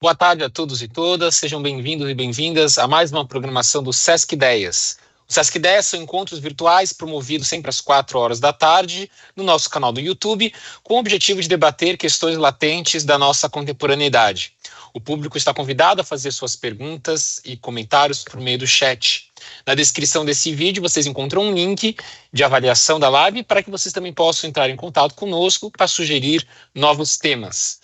Boa tarde a todos e todas, sejam bem-vindos e bem-vindas a mais uma programação do Sesc Ideias. O Sesc Ideias são encontros virtuais promovidos sempre às 4 horas da tarde no nosso canal do YouTube, com o objetivo de debater questões latentes da nossa contemporaneidade. O público está convidado a fazer suas perguntas e comentários por meio do chat. Na descrição desse vídeo vocês encontram um link de avaliação da live para que vocês também possam entrar em contato conosco para sugerir novos temas.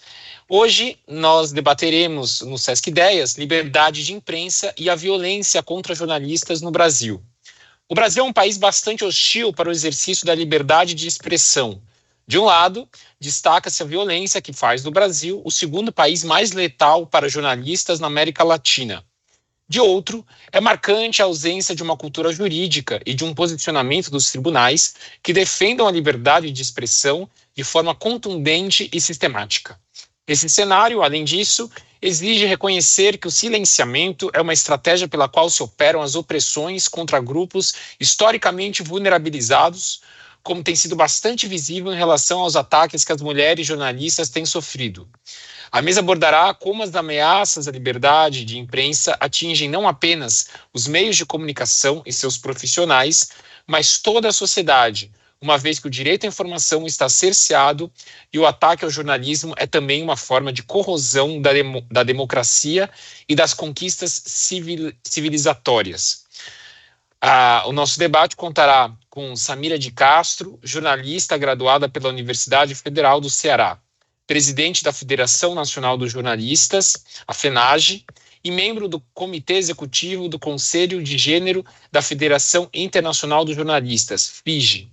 Hoje nós debateremos no Sesc Ideias liberdade de imprensa e a violência contra jornalistas no Brasil. O Brasil é um país bastante hostil para o exercício da liberdade de expressão. De um lado, destaca-se a violência que faz do Brasil o segundo país mais letal para jornalistas na América Latina. De outro, é marcante a ausência de uma cultura jurídica e de um posicionamento dos tribunais que defendam a liberdade de expressão de forma contundente e sistemática. Esse cenário, além disso, exige reconhecer que o silenciamento é uma estratégia pela qual se operam as opressões contra grupos historicamente vulnerabilizados, como tem sido bastante visível em relação aos ataques que as mulheres jornalistas têm sofrido. A mesa abordará como as ameaças à liberdade de imprensa atingem não apenas os meios de comunicação e seus profissionais, mas toda a sociedade, uma vez que o direito à informação está cerceado e o ataque ao jornalismo é também uma forma de corrosão da democracia e das conquistas civilizatórias. O nosso debate contará com Samira de Castro, jornalista graduada pela Universidade Federal do Ceará, presidente da Federação Nacional dos Jornalistas, a FENAGE, e membro do Comitê Executivo do Conselho de Gênero da Federação Internacional dos Jornalistas, FIGE.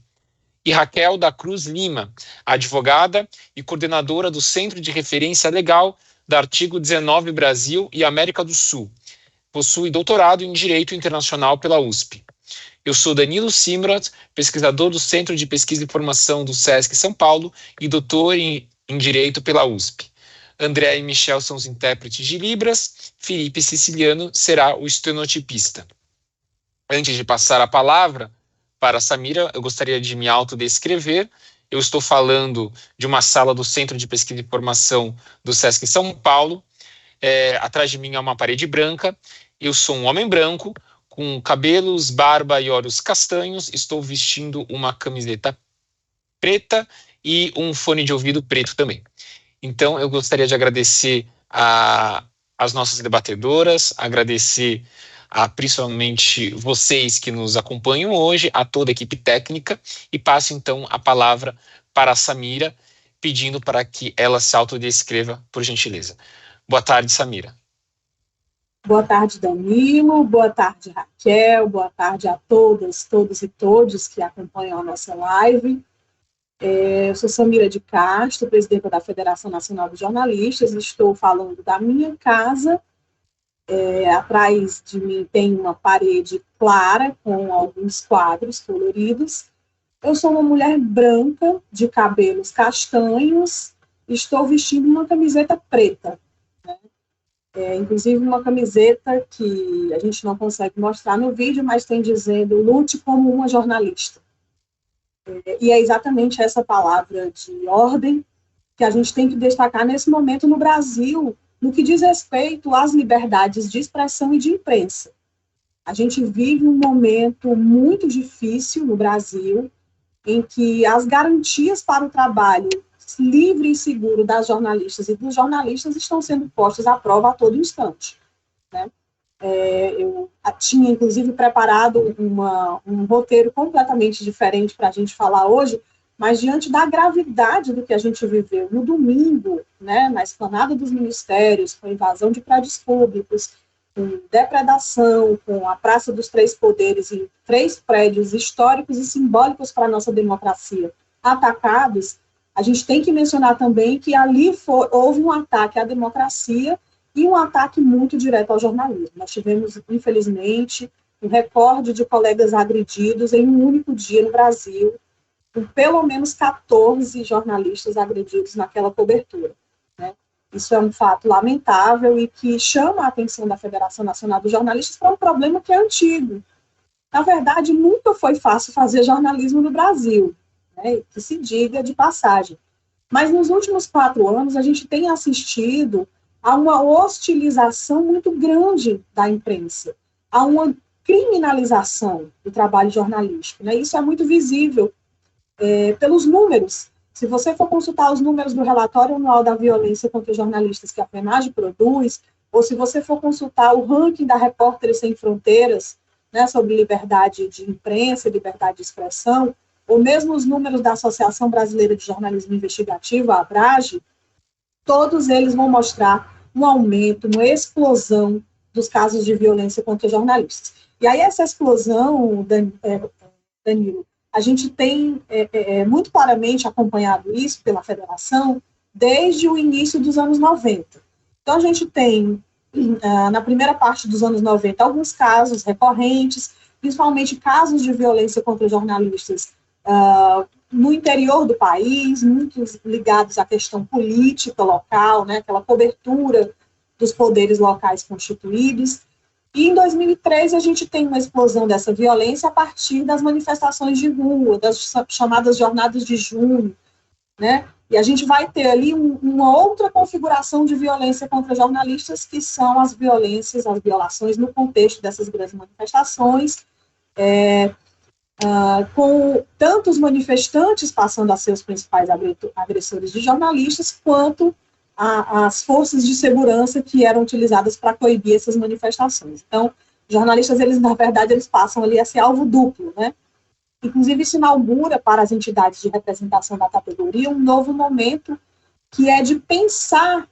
E Raquel da Cruz Lima, advogada e coordenadora do Centro de Referência Legal da Artigo 19 Brasil e América do Sul. Possui doutorado em Direito Internacional pela USP. Eu sou Danilo Simrat, pesquisador do Centro de Pesquisa e Formação do SESC São Paulo e doutor em Direito pela USP. André e Michel são os intérpretes de Libras, Felipe Siciliano será o estenotipista. Antes de passar a palavra para a Samira, eu gostaria de me autodescrever. Eu estou falando de uma sala do Centro de Pesquisa e Formação do SESC São Paulo. Atrás de mim há uma parede branca. Eu sou um homem branco, com cabelos, barba e olhos castanhos. Estou vestindo uma camiseta preta e um fone de ouvido preto também. Então, eu gostaria de agradecer às nossas debatedoras, agradecer principalmente vocês que nos acompanham hoje, a toda a equipe técnica, e passo então a palavra para a Samira, pedindo para que ela se autodescreva, por gentileza. Boa tarde, Samira. Boa tarde, Danilo, boa tarde, Raquel, boa tarde a todas, todos e todos que acompanham a nossa live. Eu sou Samira de Castro, presidenta da Federação Nacional dos Jornalistas, estou falando da minha casa. Atrás de mim tem uma parede clara com alguns quadros coloridos. Eu sou uma mulher branca, de cabelos castanhos, estou vestindo uma camiseta preta, né? Inclusive uma camiseta que a gente não consegue mostrar no vídeo, mas tem dizendo "lute como uma jornalista". E é exatamente essa palavra de ordem que a gente tem que destacar nesse momento no Brasil, no que diz respeito às liberdades de expressão e de imprensa. A gente vive um momento muito difícil no Brasil, em que as garantias para o trabalho livre e seguro das jornalistas e dos jornalistas estão sendo postas à prova a todo instante, né? Eu tinha, inclusive, preparado um roteiro completamente diferente para a gente falar hoje, mas diante da gravidade do que a gente viveu no domingo, né, na esplanada dos ministérios, com invasão de prédios públicos, com depredação, com a Praça dos Três Poderes e 3 prédios históricos e simbólicos para a nossa democracia atacados, a gente tem que mencionar também que ali houve um ataque à democracia e um ataque muito direto ao jornalismo. Nós tivemos, infelizmente, um recorde de colegas agredidos em um único dia no Brasil, com pelo menos 14 jornalistas agredidos naquela cobertura, né? Isso é um fato lamentável e que chama a atenção da Federação Nacional dos Jornalistas para um problema que é antigo. Na verdade, nunca foi fácil fazer jornalismo no Brasil, né? Que se diga de passagem. Mas nos últimos 4 anos, a gente tem assistido há uma hostilização muito grande da imprensa, há uma criminalização do trabalho jornalístico, né? Isso é muito visível pelos números. Se você for consultar os números do relatório anual da violência contra jornalistas que a FENAGE produz, ou se você for consultar o ranking da Repórteres Sem Fronteiras, né, sobre liberdade de imprensa, liberdade de expressão, ou mesmo os números da Associação Brasileira de Jornalismo Investigativo, a ABRAGE, todos eles vão mostrar um aumento, uma explosão dos casos de violência contra jornalistas. E aí essa explosão, Danilo, a gente tem muito claramente acompanhado isso pela federação desde o início dos anos 90. Então, a gente tem, na primeira parte dos anos 90, alguns casos recorrentes, principalmente casos de violência contra jornalistas no interior do país, muitos ligados à questão política local, né, aquela cobertura dos poderes locais constituídos. E em 2003 a gente tem uma explosão dessa violência a partir das manifestações de rua, das chamadas jornadas de junho, né? E a gente vai ter ali uma outra configuração de violência contra jornalistas, que são as violações no contexto dessas grandes manifestações, com tanto os manifestantes passando a ser os principais agressores de jornalistas, quanto as forças de segurança que eram utilizadas para coibir essas manifestações. Então, jornalistas, na verdade, eles passam ali a ser alvo duplo, né? Inclusive, isso inaugura para as entidades de representação da categoria um novo momento, que é de pensar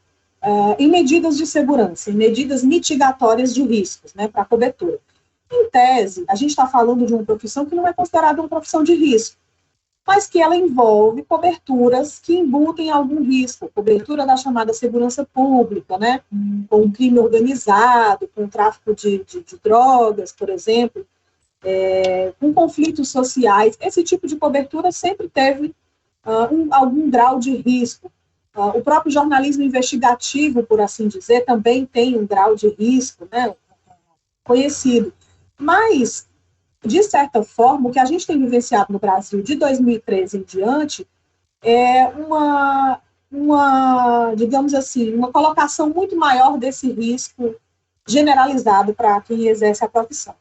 em medidas de segurança, em medidas mitigatórias de riscos, né, para a cobertura. Em tese, a gente está falando de uma profissão que não é considerada uma profissão de risco, mas que ela envolve coberturas que embutem algum risco, cobertura da chamada segurança pública, né, com o crime organizado, com o tráfico de drogas, por exemplo, com conflitos sociais. Esse tipo de cobertura sempre teve algum grau de risco. O próprio jornalismo investigativo, por assim dizer, também tem um grau de risco, né, conhecido. Mas, de certa forma, o que a gente tem vivenciado no Brasil de 2013 em diante é digamos assim, uma colocação muito maior desse risco generalizado para quem exerce a profissão.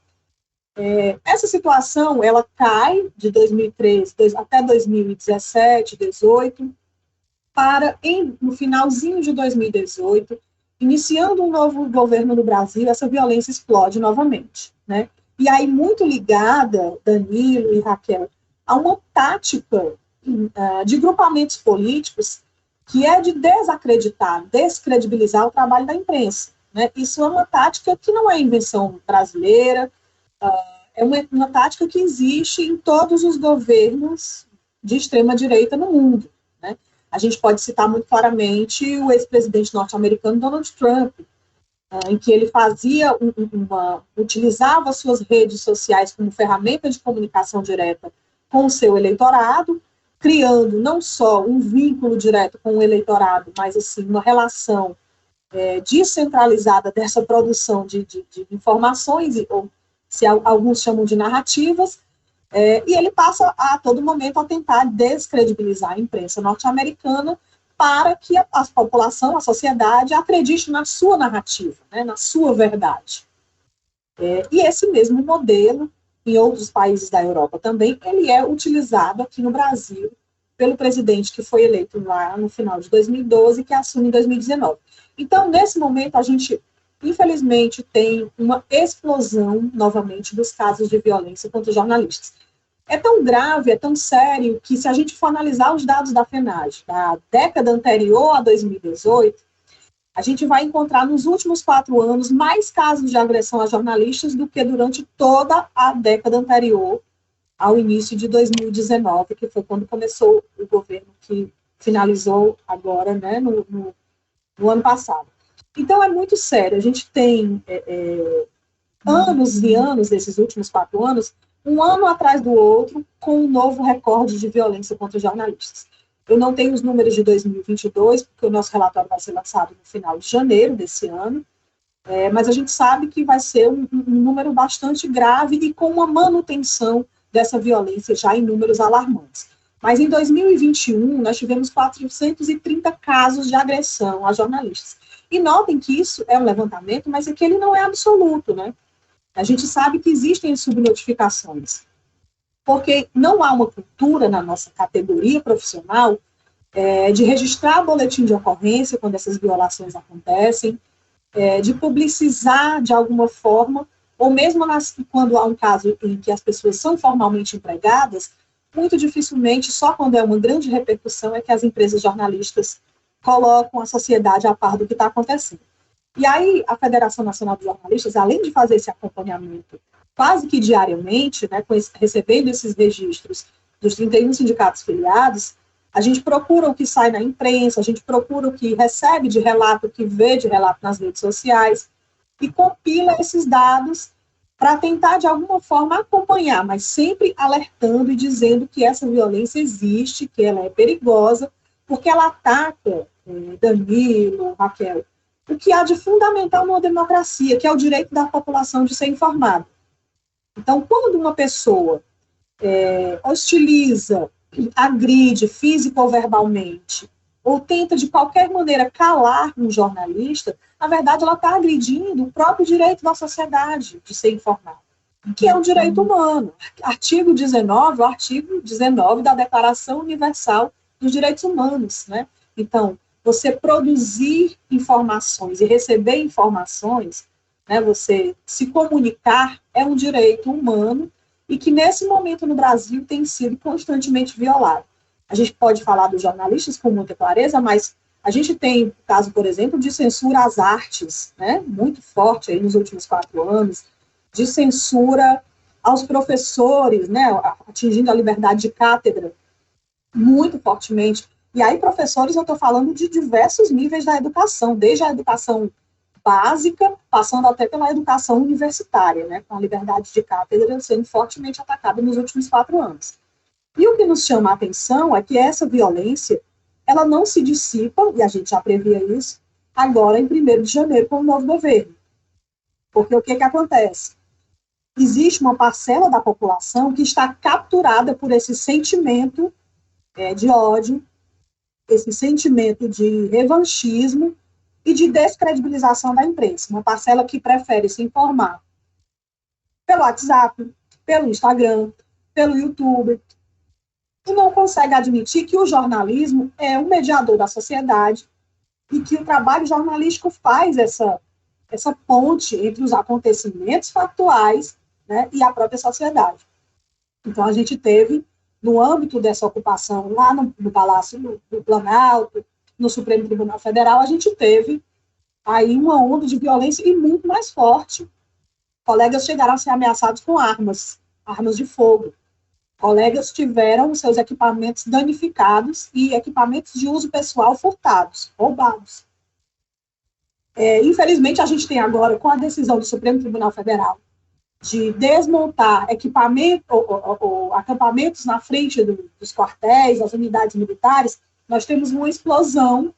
Essa situação, ela cai de 2013 até 2017, 2018, no finalzinho de 2018, iniciando um novo governo no Brasil, essa violência explode novamente, né? E aí, muito ligada, Danilo e Raquel, a uma tática de grupamentos políticos que é de desacreditar, descredibilizar o trabalho da imprensa, né? Isso é uma tática que não é invenção brasileira, é uma tática que existe em todos os governos de extrema-direita no mundo, né? A gente pode citar muito claramente o ex-presidente norte-americano Donald Trump, em que ele utilizava suas redes sociais como ferramenta de comunicação direta com o seu eleitorado, criando não só um vínculo direto com o eleitorado, mas assim, uma relação descentralizada dessa produção de informações, ou se alguns chamam de narrativas, e ele passa a todo momento a tentar descredibilizar a imprensa norte-americana para que a população, a sociedade, acredite na sua narrativa, né, na sua verdade. E esse mesmo modelo, em outros países da Europa também, ele é utilizado aqui no Brasil pelo presidente que foi eleito lá no final de 2012 e que assume em 2019. Então, nesse momento, a gente, infelizmente, tem uma explosão, novamente, dos casos de violência contra jornalistas. É tão grave, é tão sério, que se a gente for analisar os dados da FENAGE, da década anterior a 2018, a gente vai encontrar nos últimos 4 anos mais casos de agressão a jornalistas do que durante toda a década anterior ao início de 2019, que foi quando começou o governo que finalizou agora, né, no ano passado. Então, é muito sério. A gente tem anos e anos, desses últimos 4 anos, um ano atrás do outro, com um novo recorde de violência contra jornalistas. Eu não tenho os números de 2022, porque o nosso relatório vai ser lançado no final de janeiro desse ano, mas a gente sabe que vai ser um número bastante grave e com uma manutenção dessa violência já em números alarmantes. Mas em 2021, nós tivemos 430 casos de agressão a jornalistas. E notem que isso é um levantamento, mas é que ele não é absoluto, né? A gente sabe que existem subnotificações, porque não há uma cultura na nossa categoria profissional de registrar boletim de ocorrência quando essas violações acontecem, de publicizar de alguma forma, ou mesmo quando há um caso em que as pessoas são formalmente empregadas, muito dificilmente, só quando é uma grande repercussão, é que as empresas jornalistas colocam a sociedade a par do que está acontecendo. E aí, a Federação Nacional de Jornalistas, além de fazer esse acompanhamento quase que diariamente, né, recebendo esses registros dos 31 sindicatos filiados, a gente procura o que sai na imprensa, a gente procura o que recebe de relato, o que vê de relato nas redes sociais, e compila esses dados para tentar, de alguma forma, acompanhar, mas sempre alertando e dizendo que essa violência existe, que ela é perigosa, porque ela ataca, Danilo, Raquel, o que há de fundamental numa democracia, que é o direito da população de ser informada. Então, quando uma pessoa hostiliza, agride físico ou verbalmente, ou tenta de qualquer maneira calar um jornalista, na verdade ela está agredindo o próprio direito da sociedade de ser informada, que é um direito humano. Artigo 19, o artigo 19 da Declaração Universal dos Direitos Humanos, né? Então, você produzir informações e receber informações, né, você se comunicar, é um direito humano e que, nesse momento, no Brasil, tem sido constantemente violado. A gente pode falar dos jornalistas com muita clareza, mas a gente tem o caso, por exemplo, de censura às artes, né, muito forte aí nos últimos 4 anos, de censura aos professores, né, atingindo a liberdade de cátedra muito fortemente. E aí, professores, eu estou falando de diversos níveis da educação, desde a educação básica, passando até pela educação universitária, né, com a liberdade de cátedra sendo fortemente atacada nos últimos 4 anos. E o que nos chama a atenção é que essa violência, ela não se dissipa, e a gente já previa isso, agora em 1º de janeiro com o novo governo. Porque o que acontece? Existe uma parcela da população que está capturada por esse sentimento de ódio, esse sentimento de revanchismo e de descredibilização da imprensa. Uma parcela que prefere se informar pelo WhatsApp, pelo Instagram, pelo YouTube, e não consegue admitir que o jornalismo é um mediador da sociedade e que o trabalho jornalístico faz essa ponte entre os acontecimentos factuais, né, e a própria sociedade. Então, a gente teve, no âmbito dessa ocupação, lá no Palácio do Planalto, no Supremo Tribunal Federal, a gente teve aí uma onda de violência e muito mais forte. Colegas chegaram a ser ameaçados com armas de fogo. Colegas tiveram seus equipamentos danificados e equipamentos de uso pessoal furtados, roubados. Infelizmente, a gente tem agora, com a decisão do Supremo Tribunal Federal, de desmontar acampamentos na frente dos quartéis, das unidades militares, nós temos uma explosão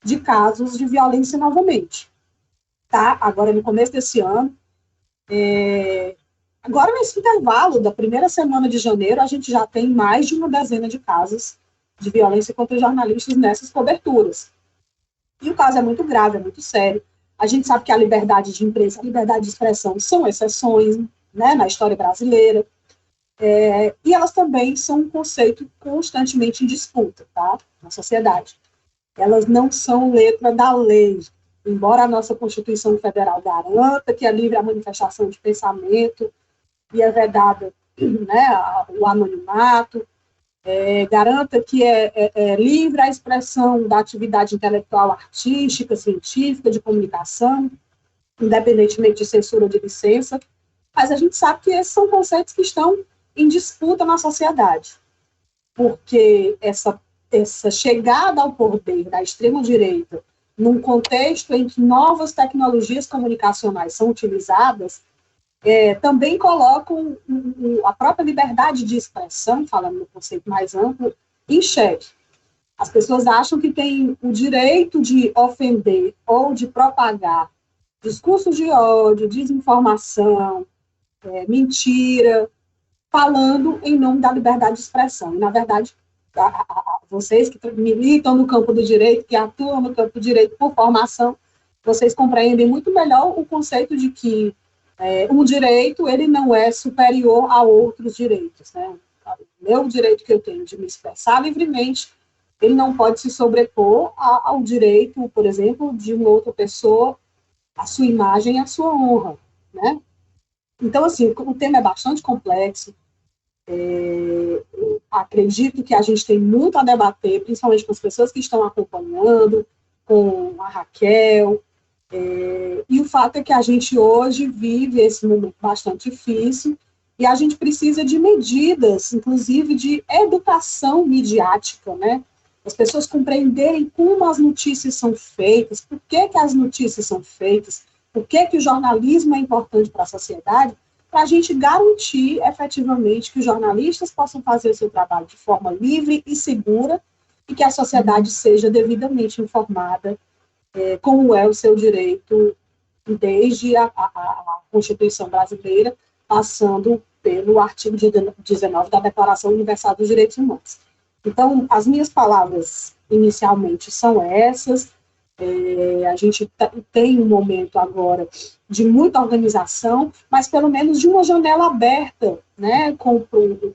de casos de violência novamente. Tá? Agora, no começo desse ano, agora nesse intervalo da primeira semana de janeiro, a gente já tem mais de uma dezena de casos de violência contra jornalistas nessas coberturas. E o caso é muito grave, é muito sério. A gente sabe que a liberdade de imprensa, a liberdade de expressão são exceções, né, na história brasileira, e elas também são um conceito constantemente em disputa, tá, na sociedade. Elas não são letra da lei, embora a nossa Constituição Federal garanta que é livre a manifestação de pensamento e é vedada, né, o anonimato, garanta que é livre a expressão da atividade intelectual, artística, científica, de comunicação, independentemente de censura ou de licença, mas a gente sabe que esses são conceitos que estão em disputa na sociedade, porque essa chegada ao poder da extrema-direita, num contexto em que novas tecnologias comunicacionais são utilizadas, também colocam a própria liberdade de expressão, falando no conceito mais amplo, em xeque. As pessoas acham que têm o direito de ofender ou de propagar discursos de ódio, desinformação, mentira, falando em nome da liberdade de expressão. E, na verdade, vocês que militam no campo do direito, que atuam no campo do direito por formação, vocês compreendem muito melhor o conceito de que um direito ele não é superior a outros direitos, né? O meu direito que eu tenho de me expressar livremente, ele não pode se sobrepor ao direito, por exemplo, de uma outra pessoa, a sua imagem e a sua honra, né? Então, assim, o tema é bastante complexo. Acredito que a gente tem muito a debater, principalmente com as pessoas que estão acompanhando, com a Raquel, e o fato é que a gente hoje vive esse momento bastante difícil e a gente precisa de medidas, inclusive de educação midiática, né? As pessoas compreenderem como as notícias são feitas, por que as notícias são feitas, por que o jornalismo é importante para a sociedade, para a gente garantir efetivamente que os jornalistas possam fazer o seu trabalho de forma livre e segura e que a sociedade seja devidamente informada como é o seu direito desde a Constituição Brasileira, passando pelo artigo 19 da Declaração Universal dos Direitos Humanos. Então, as minhas palavras inicialmente são essas. A gente tem um momento agora de muita organização, mas pelo menos de uma janela aberta, né, com proibir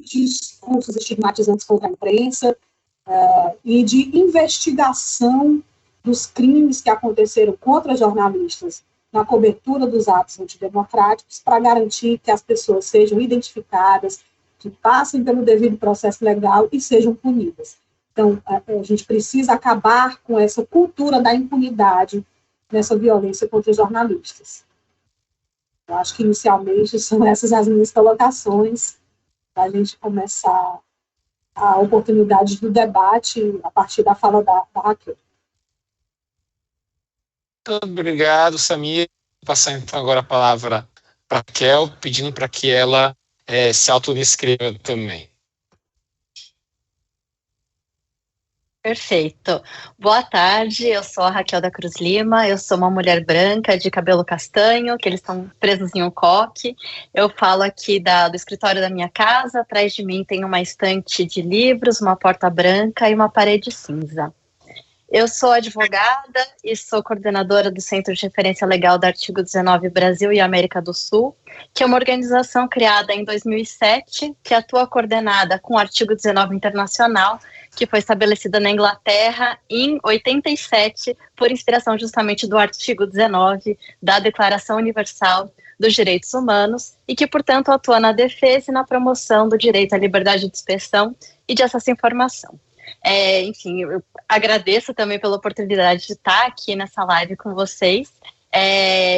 discursos estigmatizantes contra a imprensa e de investigação dos crimes que aconteceram contra jornalistas na cobertura dos atos antidemocráticos para garantir que as pessoas sejam identificadas, que passem pelo devido processo legal e sejam punidas. Então, a gente precisa acabar com essa cultura da impunidade nessa violência contra os jornalistas. Eu acho que, inicialmente, são essas as minhas colocações, para a gente começar a oportunidade do debate a partir da fala da Raquel. Muito obrigado, Samir. Vou passar, então, agora a palavra para a Raquel, pedindo para que ela se autodescreva também. Perfeito. Boa tarde, eu sou a Raquel da Cruz Lima, eu sou uma mulher branca de cabelo castanho, que eles estão presos em um coque. Eu falo aqui do escritório da minha casa, atrás de mim tem uma estante de livros, uma porta branca e uma parede cinza. Eu sou advogada e sou coordenadora do Centro de Referência Legal do Artigo 19 Brasil e América do Sul, que é uma organização criada em 2007, que atua coordenada com o Artigo 19 Internacional, que foi estabelecida na Inglaterra em 87, por inspiração justamente do artigo 19 da Declaração Universal dos Direitos Humanos, e que, portanto, atua na defesa e na promoção do direito à liberdade de expressão e de acesso à informação. Enfim, eu agradeço também pela oportunidade de estar aqui nessa live com vocês.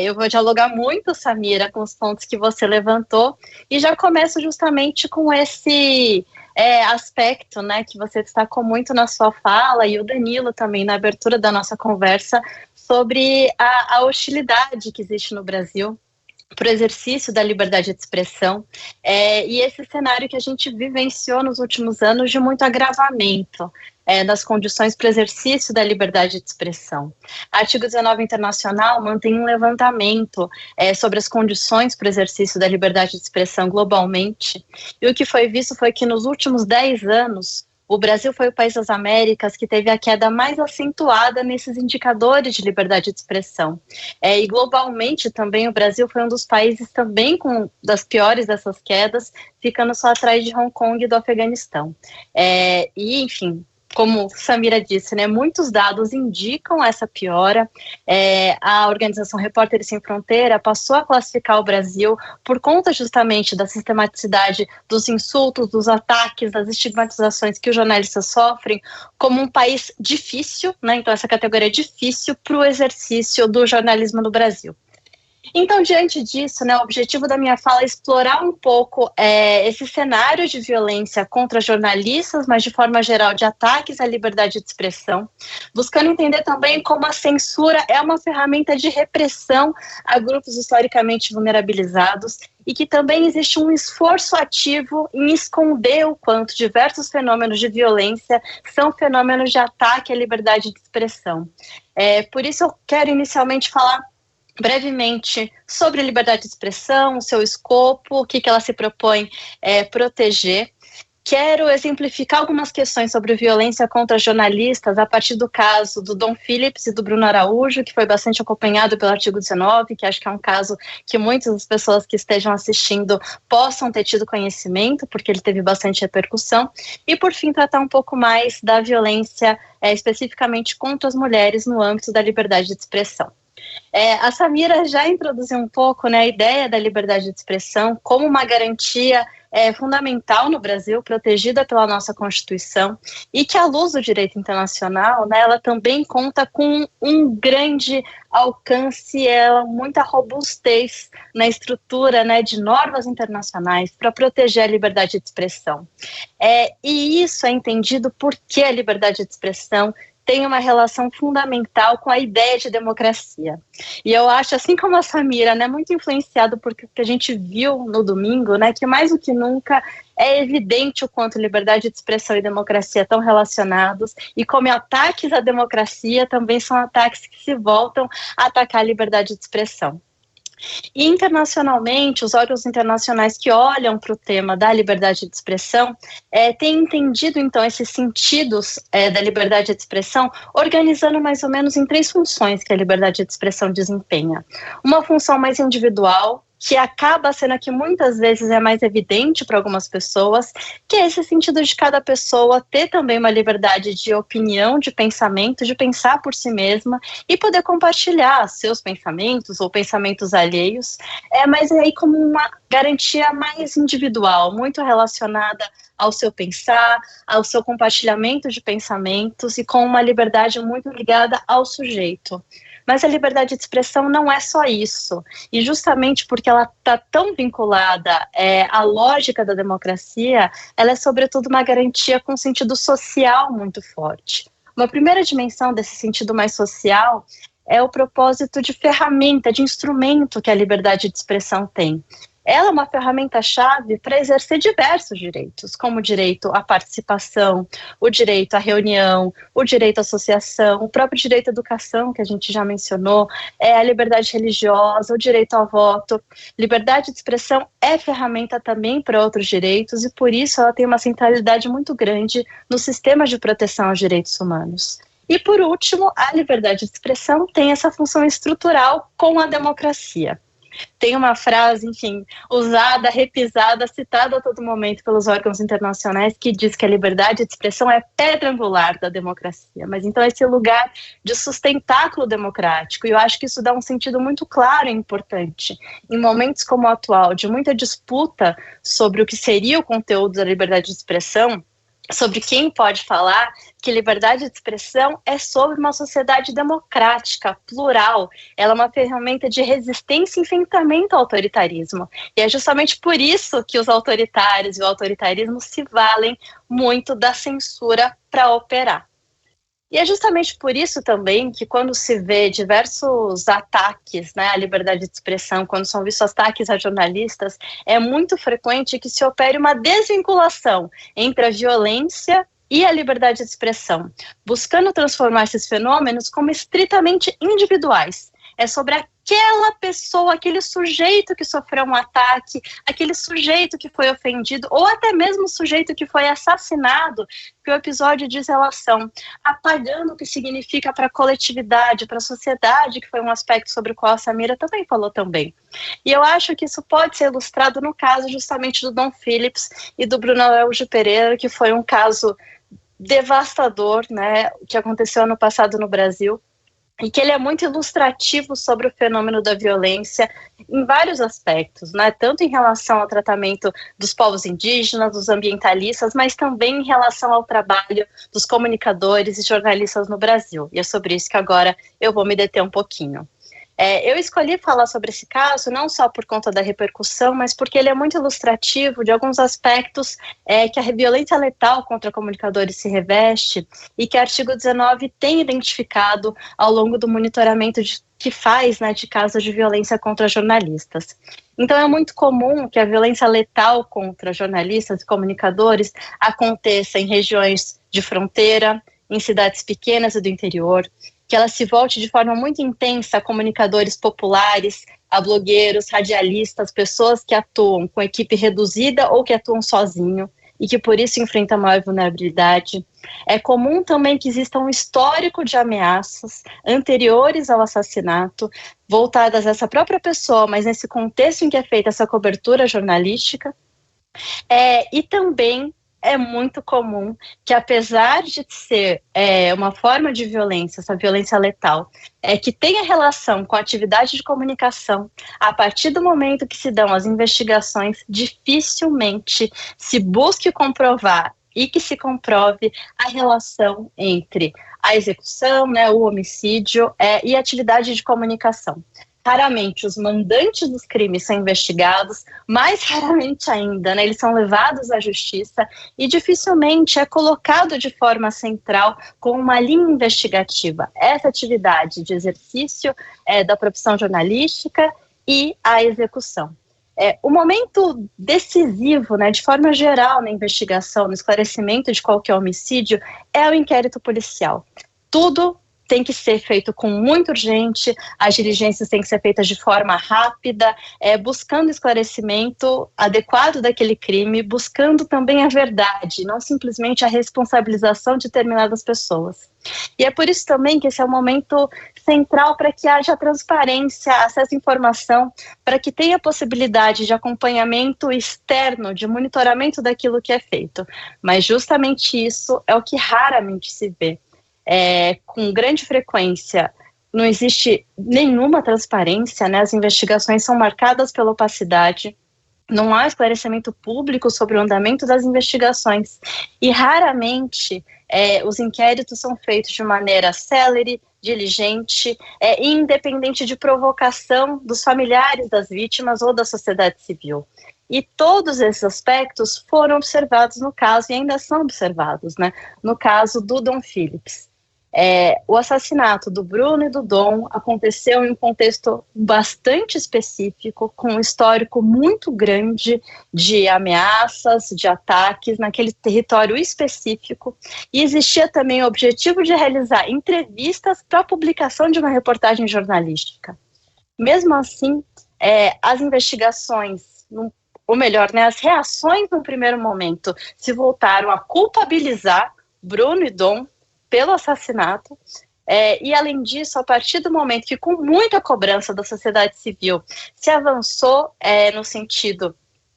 Eu vou dialogar muito, Samira, com os pontos que você levantou, e já começo justamente com esse aspecto, né, que você destacou muito na sua fala, e o Danilo também na abertura da nossa conversa, sobre a hostilidade que existe no Brasil para o exercício da liberdade de expressão, e esse cenário que a gente vivenciou nos últimos anos de muito agravamento das condições para o exercício da liberdade de expressão. O artigo 19 Internacional mantém um levantamento sobre as condições para o exercício da liberdade de expressão globalmente, e o que foi visto foi que nos últimos 10 anos, o Brasil foi o país das Américas que teve a queda mais acentuada nesses indicadores de liberdade de expressão. E globalmente também o Brasil foi um dos países também com das piores dessas quedas, ficando só atrás de Hong Kong e do Afeganistão. E, enfim, como Samira disse, né, muitos dados indicam essa piora. A organização Repórteres Sem Fronteira passou a classificar o Brasil por conta justamente da sistematicidade dos insultos, dos ataques, das estigmatizações que os jornalistas sofrem, como um país difícil, né? Então essa categoria é difícil para o exercício do jornalismo no Brasil. Então, diante disso, né, o objetivo da minha fala é explorar um pouco esse cenário de violência contra jornalistas, mas de forma geral de ataques à liberdade de expressão, buscando entender também como a censura é uma ferramenta de repressão a grupos historicamente vulnerabilizados e que também existe um esforço ativo em esconder o quanto diversos fenômenos de violência são fenômenos de ataque à liberdade de expressão. Por isso eu quero inicialmente falar brevemente sobre a liberdade de expressão, o seu escopo, o que ela se propõe proteger. Quero exemplificar algumas questões sobre violência contra jornalistas a partir do caso do Dom Phillips e do Bruno Araújo, que foi bastante acompanhado pelo artigo 19, que acho que é um caso que muitas das pessoas que estejam assistindo possam ter tido conhecimento, porque ele teve bastante repercussão. E, por fim, tratar um pouco mais da violência especificamente contra as mulheres no âmbito da liberdade de expressão. A Samira já introduziu um pouco, né, a ideia da liberdade de expressão como uma garantia fundamental no Brasil, protegida pela nossa Constituição, e que, à luz do direito internacional, né, ela também conta com um grande alcance, muita robustez na estrutura, né, de normas internacionais para proteger a liberdade de expressão. E isso é entendido porque a liberdade de expressão tem uma relação fundamental com a ideia de democracia. E eu acho, assim como a Samira, né, muito influenciado por que a gente viu no domingo, né, que mais do que nunca é evidente o quanto liberdade de expressão e democracia estão relacionados e como ataques à democracia também são ataques que se voltam a atacar a liberdade de expressão. E internacionalmente, os órgãos internacionais que olham para o tema da liberdade de expressão têm entendido, então, esses sentidos da liberdade de expressão, organizando mais ou menos em 3 funções que a liberdade de expressão desempenha. Uma função mais individual, que acaba sendo a que muitas vezes é mais evidente para algumas pessoas, que é esse sentido de cada pessoa ter também uma liberdade de opinião, de pensamento, de pensar por si mesma e poder compartilhar seus pensamentos ou pensamentos alheios, mas aí como uma garantia mais individual, muito relacionada ao seu pensar, ao seu compartilhamento de pensamentos e com uma liberdade muito ligada ao sujeito. Mas a liberdade de expressão não é só isso, e justamente porque ela está tão vinculada à lógica da democracia, ela é sobretudo uma garantia com sentido social muito forte. Uma primeira dimensão desse sentido mais social é o propósito de ferramenta, de instrumento que a liberdade de expressão tem. Ela é uma ferramenta-chave para exercer diversos direitos, como o direito à participação, o direito à reunião, o direito à associação, o próprio direito à educação, que a gente já mencionou, a liberdade religiosa, o direito ao voto. Liberdade de expressão é ferramenta também para outros direitos e, por isso, ela tem uma centralidade muito grande no sistema de proteção aos direitos humanos. E, por último, a liberdade de expressão tem essa função estrutural com a democracia. Tem uma frase, enfim, usada, repisada, citada a todo momento pelos órgãos internacionais que diz que a liberdade de expressão é pedra angular da democracia, mas então esse lugar de sustentáculo democrático, e eu acho que isso dá um sentido muito claro e importante. Em momentos como o atual, de muita disputa sobre o que seria o conteúdo da liberdade de expressão, sobre quem pode falar, que liberdade de expressão é sobre uma sociedade democrática, plural. Ela é uma ferramenta de resistência e enfrentamento ao autoritarismo. E é justamente por isso que os autoritários e o autoritarismo se valem muito da censura para operar. E é justamente por isso também que quando se vê diversos ataques, né, à liberdade de expressão, quando são vistos ataques a jornalistas, é muito frequente que se opere uma desvinculação entre a violência e a liberdade de expressão, buscando transformar esses fenômenos como estritamente individuais. É sobre aquela pessoa, aquele sujeito que sofreu um ataque, aquele sujeito que foi ofendido, ou até mesmo o sujeito que foi assassinado, que o episódio diz relação, apagando o que significa para a coletividade, para a sociedade, que foi um aspecto sobre o qual a Samira também falou também. E eu acho que isso pode ser ilustrado no caso justamente do Dom Phillips e do Bruno Araújo Pereira, que foi um caso devastador, né, que aconteceu ano passado no Brasil, e que ele é muito ilustrativo sobre o fenômeno da violência em vários aspectos, né? Tanto em relação ao tratamento dos povos indígenas, dos ambientalistas, mas também em relação ao trabalho dos comunicadores e jornalistas no Brasil. E é sobre isso que agora eu vou me deter um pouquinho. Eu escolhi falar sobre esse caso não só por conta da repercussão, mas porque ele é muito ilustrativo de alguns aspectos que a violência letal contra comunicadores se reveste e que o artigo 19 tem identificado ao longo do monitoramento que faz, né, de casos de violência contra jornalistas. Então é muito comum que a violência letal contra jornalistas e comunicadores aconteça em regiões de fronteira, em cidades pequenas e do interior, que ela se volte de forma muito intensa a comunicadores populares, a blogueiros, radialistas, pessoas que atuam com equipe reduzida ou que atuam sozinho e que por isso enfrentam maior vulnerabilidade. É comum também que exista um histórico de ameaças anteriores ao assassinato, voltadas a essa própria pessoa, mas nesse contexto em que é feita essa cobertura jornalística. E também é muito comum que, apesar de ser uma forma de violência, essa violência letal, que tenha relação com a atividade de comunicação, a partir do momento que se dão as investigações, dificilmente se busque comprovar e que se comprove a relação entre a execução, né, o homicídio e a atividade de comunicação. Raramente os mandantes dos crimes são investigados, mais raramente ainda, né, eles são levados à justiça e dificilmente é colocado de forma central com uma linha investigativa essa atividade de exercício da profissão jornalística e a execução. O momento decisivo, né, de forma geral, na investigação, no esclarecimento de qualquer homicídio, é o inquérito policial. Tudo tem que ser feito com muito urgente, as diligências têm que ser feitas de forma rápida, buscando esclarecimento adequado daquele crime, buscando também a verdade, não simplesmente a responsabilização de determinadas pessoas. E é por isso também que esse é um momento central para que haja transparência, acesso à informação, para que tenha possibilidade de acompanhamento externo, de monitoramento daquilo que é feito. Mas justamente isso é o que raramente se vê. Com grande frequência, não existe nenhuma transparência, né? As investigações são marcadas pela opacidade, não há esclarecimento público sobre o andamento das investigações e raramente os inquéritos são feitos de maneira célere, diligente e independente de provocação dos familiares das vítimas ou da sociedade civil. E todos esses aspectos foram observados no caso e ainda são observados, né? No caso do Dom Phillips. O assassinato do Bruno e do Dom aconteceu em um contexto bastante específico, com um histórico muito grande de ameaças, de ataques naquele território específico, e existia também o objetivo de realizar entrevistas para a publicação de uma reportagem jornalística. Mesmo assim, as investigações, ou melhor, né, as reações no primeiro momento se voltaram a culpabilizar Bruno e Dom pelo assassinato, e além disso, a partir do momento que com muita cobrança da sociedade civil se avançou no sentido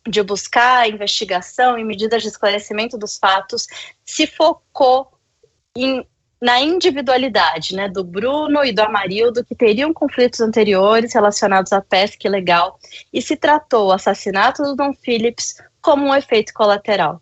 de buscar a investigação e medidas de esclarecimento dos fatos, se focou na individualidade, né, do Bruno e do Amarildo, que teriam conflitos anteriores relacionados à pesca ilegal, e se tratou o assassinato do Dom Phillips como um efeito colateral.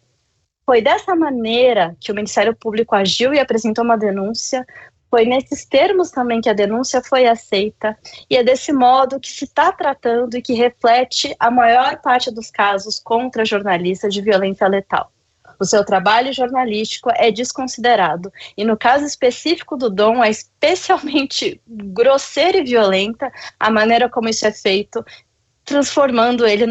Foi dessa maneira que o Ministério Público agiu e apresentou uma denúncia, foi nesses termos também que a denúncia foi aceita, e é desse modo que se está tratando e que reflete a maior parte dos casos contra jornalistas de violência letal. O seu trabalho jornalístico é desconsiderado, e no caso específico do Dom, é especialmente grosseira e violenta a maneira como isso é feito, transformando ele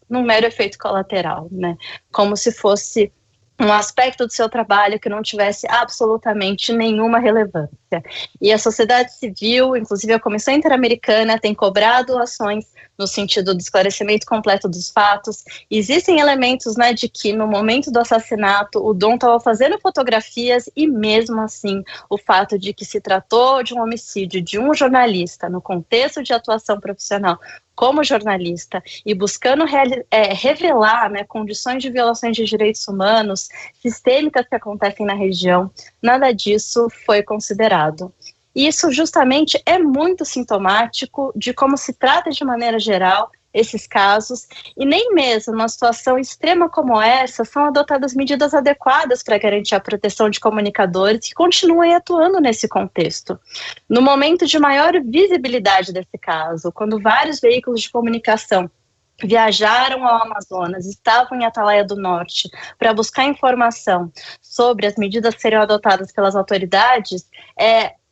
num mero efeito colateral, né? Como se fosse um aspecto do seu trabalho que não tivesse absolutamente nenhuma relevância. E a sociedade civil, inclusive a Comissão Interamericana, tem cobrado ações no sentido do esclarecimento completo dos fatos. Existem elementos, né, de que no momento do assassinato o Dom estava fazendo fotografias e mesmo assim o fato de que se tratou de um homicídio de um jornalista no contexto de atuação profissional como jornalista e buscando revelar, né, condições de violações de direitos humanos sistêmicas que acontecem na região, nada disso foi considerado. E isso justamente é muito sintomático de como se trata de maneira geral esses casos, e nem mesmo numa situação extrema como essa são adotadas medidas adequadas para garantir a proteção de comunicadores que continuem atuando nesse contexto. No momento de maior visibilidade desse caso, quando vários veículos de comunicação viajaram ao Amazonas, estavam em Atalaia do Norte para buscar informação sobre as medidas que seriam adotadas pelas autoridades,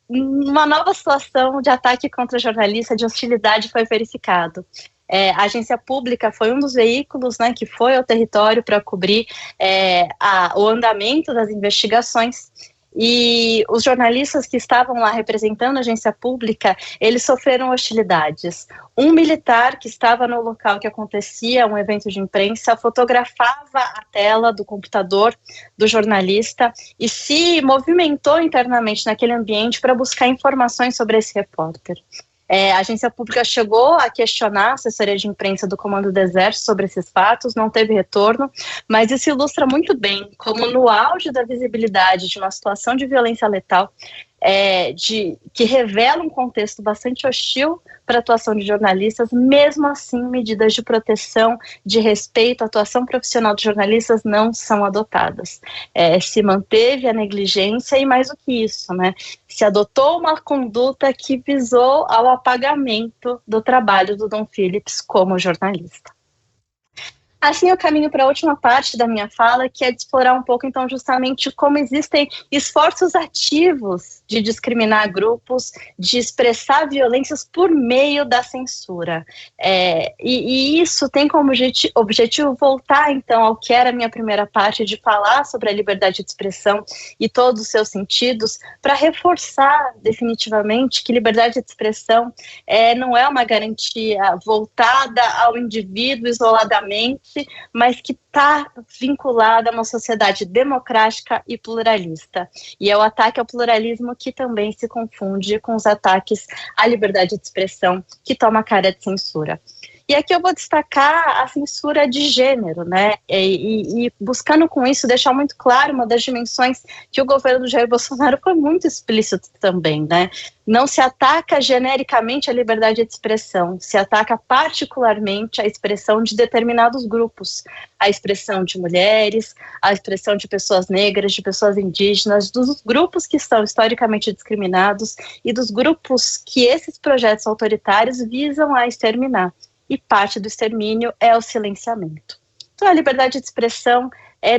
uma nova situação de ataque contra jornalista, de hostilidade foi verificado. A agência pública foi um dos veículos, né, que foi ao território para cobrir o andamento das investigações. E os jornalistas que estavam lá representando a agência pública, eles sofreram hostilidades. Um militar que estava no local que acontecia um evento de imprensa fotografava a tela do computador do jornalista e se movimentou internamente naquele ambiente para buscar informações sobre esse repórter. A agência pública chegou a questionar a assessoria de imprensa do Comando do Exército sobre esses fatos, não teve retorno, mas isso ilustra muito bem como no auge da visibilidade de uma situação de violência letal, que revela um contexto bastante hostil para a atuação de jornalistas, mesmo assim medidas de proteção, de respeito à atuação profissional de jornalistas não são adotadas. Se manteve a negligência e mais do que isso, né? Se adotou uma conduta que visou ao apagamento do trabalho do Dom Phillips como jornalista. Assim, eu caminho para a última parte da minha fala, que é de explorar um pouco, então, justamente como existem esforços ativos de discriminar grupos, de expressar violências por meio da censura. E isso tem como objetivo voltar, então, ao que era a minha primeira parte, de falar sobre a liberdade de expressão e todos os seus sentidos, para reforçar definitivamente que liberdade de expressão não é uma garantia voltada ao indivíduo isoladamente, mas que está vinculada a uma sociedade democrática e pluralista. E é o ataque ao pluralismo que também se confunde com os ataques à liberdade de expressão, que toma cara de censura. E aqui eu vou destacar a censura de gênero, né? E buscando com isso deixar muito claro uma das dimensões que o governo do Jair Bolsonaro foi muito explícito também, né? Não se ataca genericamente a liberdade de expressão, se ataca particularmente a expressão de determinados grupos, a expressão de mulheres, a expressão de pessoas negras, de pessoas indígenas, dos grupos que são historicamente discriminados e dos grupos que esses projetos autoritários visam a exterminar. E parte do extermínio é o silenciamento. Então, a liberdade de expressão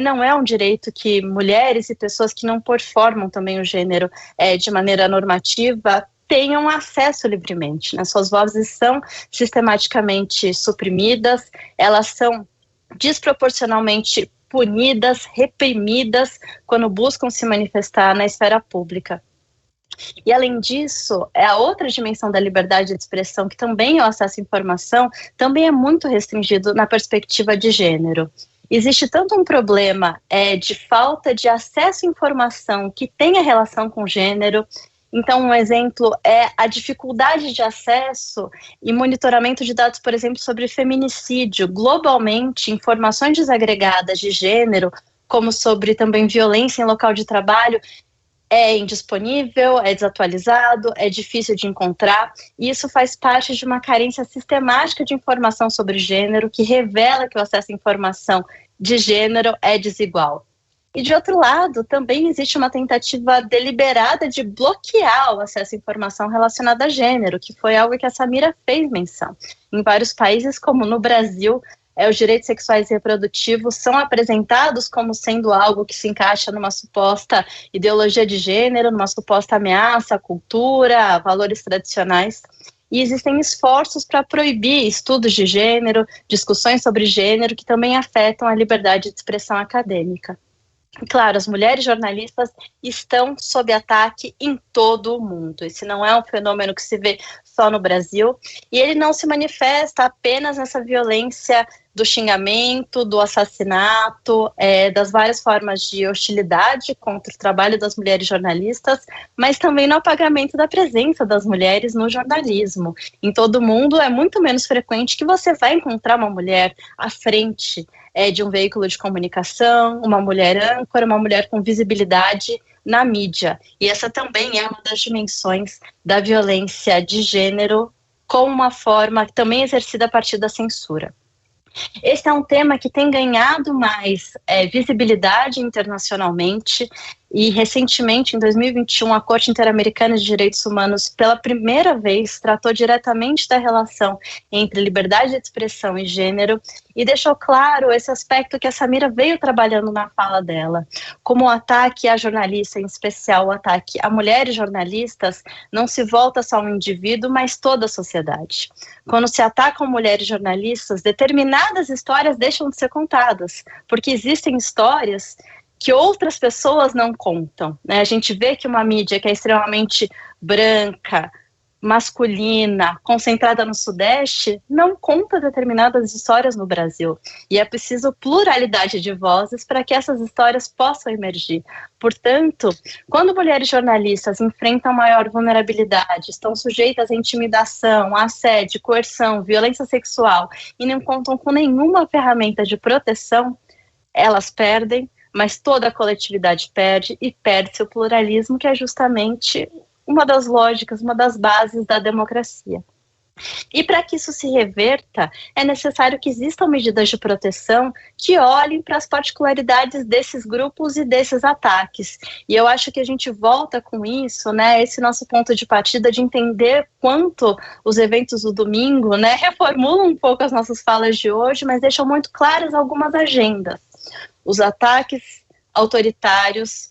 não é um direito que mulheres e pessoas que não performam também o gênero de maneira normativa tenham acesso livremente, né? Suas vozes são sistematicamente suprimidas, elas são desproporcionalmente punidas, reprimidas quando buscam se manifestar na esfera pública. E, além disso, a outra dimensão da liberdade de expressão, que também é o acesso à informação, também é muito restringido na perspectiva de gênero. Existe tanto um problema de falta de acesso à informação que tenha relação com gênero. Então, um exemplo é a dificuldade de acesso e monitoramento de dados, por exemplo, sobre feminicídio. Globalmente, informações desagregadas de gênero, como sobre também violência em local de trabalho, é indisponível, é desatualizado, é difícil de encontrar, e isso faz parte de uma carência sistemática de informação sobre gênero, que revela que o acesso à informação de gênero é desigual. E, de outro lado, também existe uma tentativa deliberada de bloquear o acesso à informação relacionada a gênero, que foi algo que a Samira fez menção. Em vários países, como no Brasil, os direitos sexuais e reprodutivos são apresentados como sendo algo que se encaixa numa suposta ideologia de gênero, numa suposta ameaça à cultura, a valores tradicionais. E existem esforços para proibir estudos de gênero, discussões sobre gênero, que também afetam a liberdade de expressão acadêmica. Claro, as mulheres jornalistas estão sob ataque em todo o mundo. Esse não é um fenômeno que se vê só no Brasil, e ele não se manifesta apenas nessa violência do xingamento, do assassinato, das várias formas de hostilidade contra o trabalho das mulheres jornalistas, mas também no apagamento da presença das mulheres no jornalismo. Em todo o mundo é muito menos frequente que você vai encontrar uma mulher à frente de um veículo de comunicação, uma mulher âncora, uma mulher com visibilidade na mídia. E essa também é uma das dimensões da violência de gênero como uma forma também exercida a partir da censura. Esse é um tema que tem ganhado mais visibilidade internacionalmente e, recentemente, em 2021, a Corte Interamericana de Direitos Humanos, pela primeira vez, tratou diretamente da relação entre liberdade de expressão e gênero e deixou claro esse aspecto que a Samira veio trabalhando na fala dela. Como o ataque à jornalista, em especial o ataque a mulheres jornalistas, não se volta só ao indivíduo, mas toda a sociedade. Quando se atacam mulheres jornalistas, determinadas histórias deixam de ser contadas, porque existem histórias que outras pessoas não contam, né? A gente vê que uma mídia que é extremamente branca, masculina, concentrada no Sudeste, não conta determinadas histórias no Brasil. E é preciso pluralidade de vozes para que essas histórias possam emergir. Portanto, quando mulheres jornalistas enfrentam maior vulnerabilidade, estão sujeitas a intimidação, assédio, coerção, violência sexual e não contam com nenhuma ferramenta de proteção, elas perdem, mas toda a coletividade perde, e perde-se o pluralismo, que é justamente uma das lógicas, uma das bases da democracia. E para que isso se reverta, é necessário que existam medidas de proteção que olhem para as particularidades desses grupos e desses ataques. E eu acho que a gente volta com isso, né, esse nosso ponto de partida de entender quanto os eventos do domingo, né, reformulam um pouco as nossas falas de hoje, mas deixam muito claras algumas agendas. Os ataques autoritários,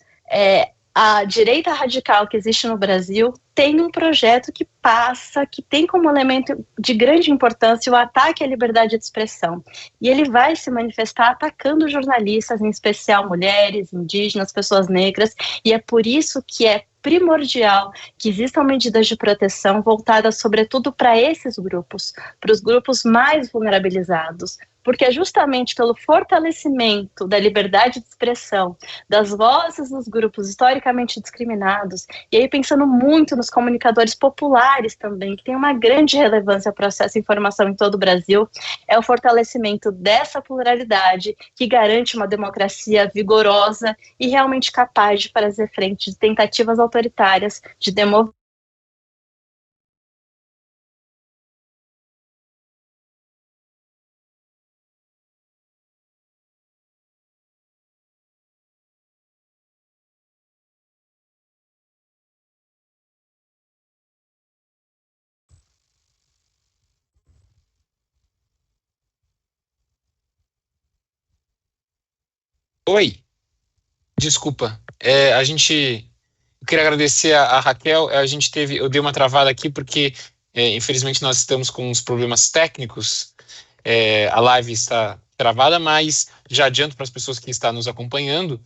a direita radical que existe no Brasil tem um projeto que passa, que tem como elemento de grande importância o ataque à liberdade de expressão. E ele vai se manifestar atacando jornalistas, em especial mulheres, indígenas, pessoas negras, e é por isso que é primordial que existam medidas de proteção voltadas sobretudo para esses grupos, para os grupos mais vulnerabilizados, porque é justamente pelo fortalecimento da liberdade de expressão, das vozes dos grupos historicamente discriminados, e aí pensando muito nos comunicadores populares também, que tem uma grande relevância para o acesso à informação em todo o Brasil, é o fortalecimento dessa pluralidade que garante uma democracia vigorosa e realmente capaz de fazer frente de tentativas autoritárias de democracia. Oi, desculpa. Eu queria agradecer a Raquel. Eu dei uma travada aqui porque, infelizmente, nós estamos com uns problemas técnicos. A live está travada, mas já adianto para as pessoas que estão nos acompanhando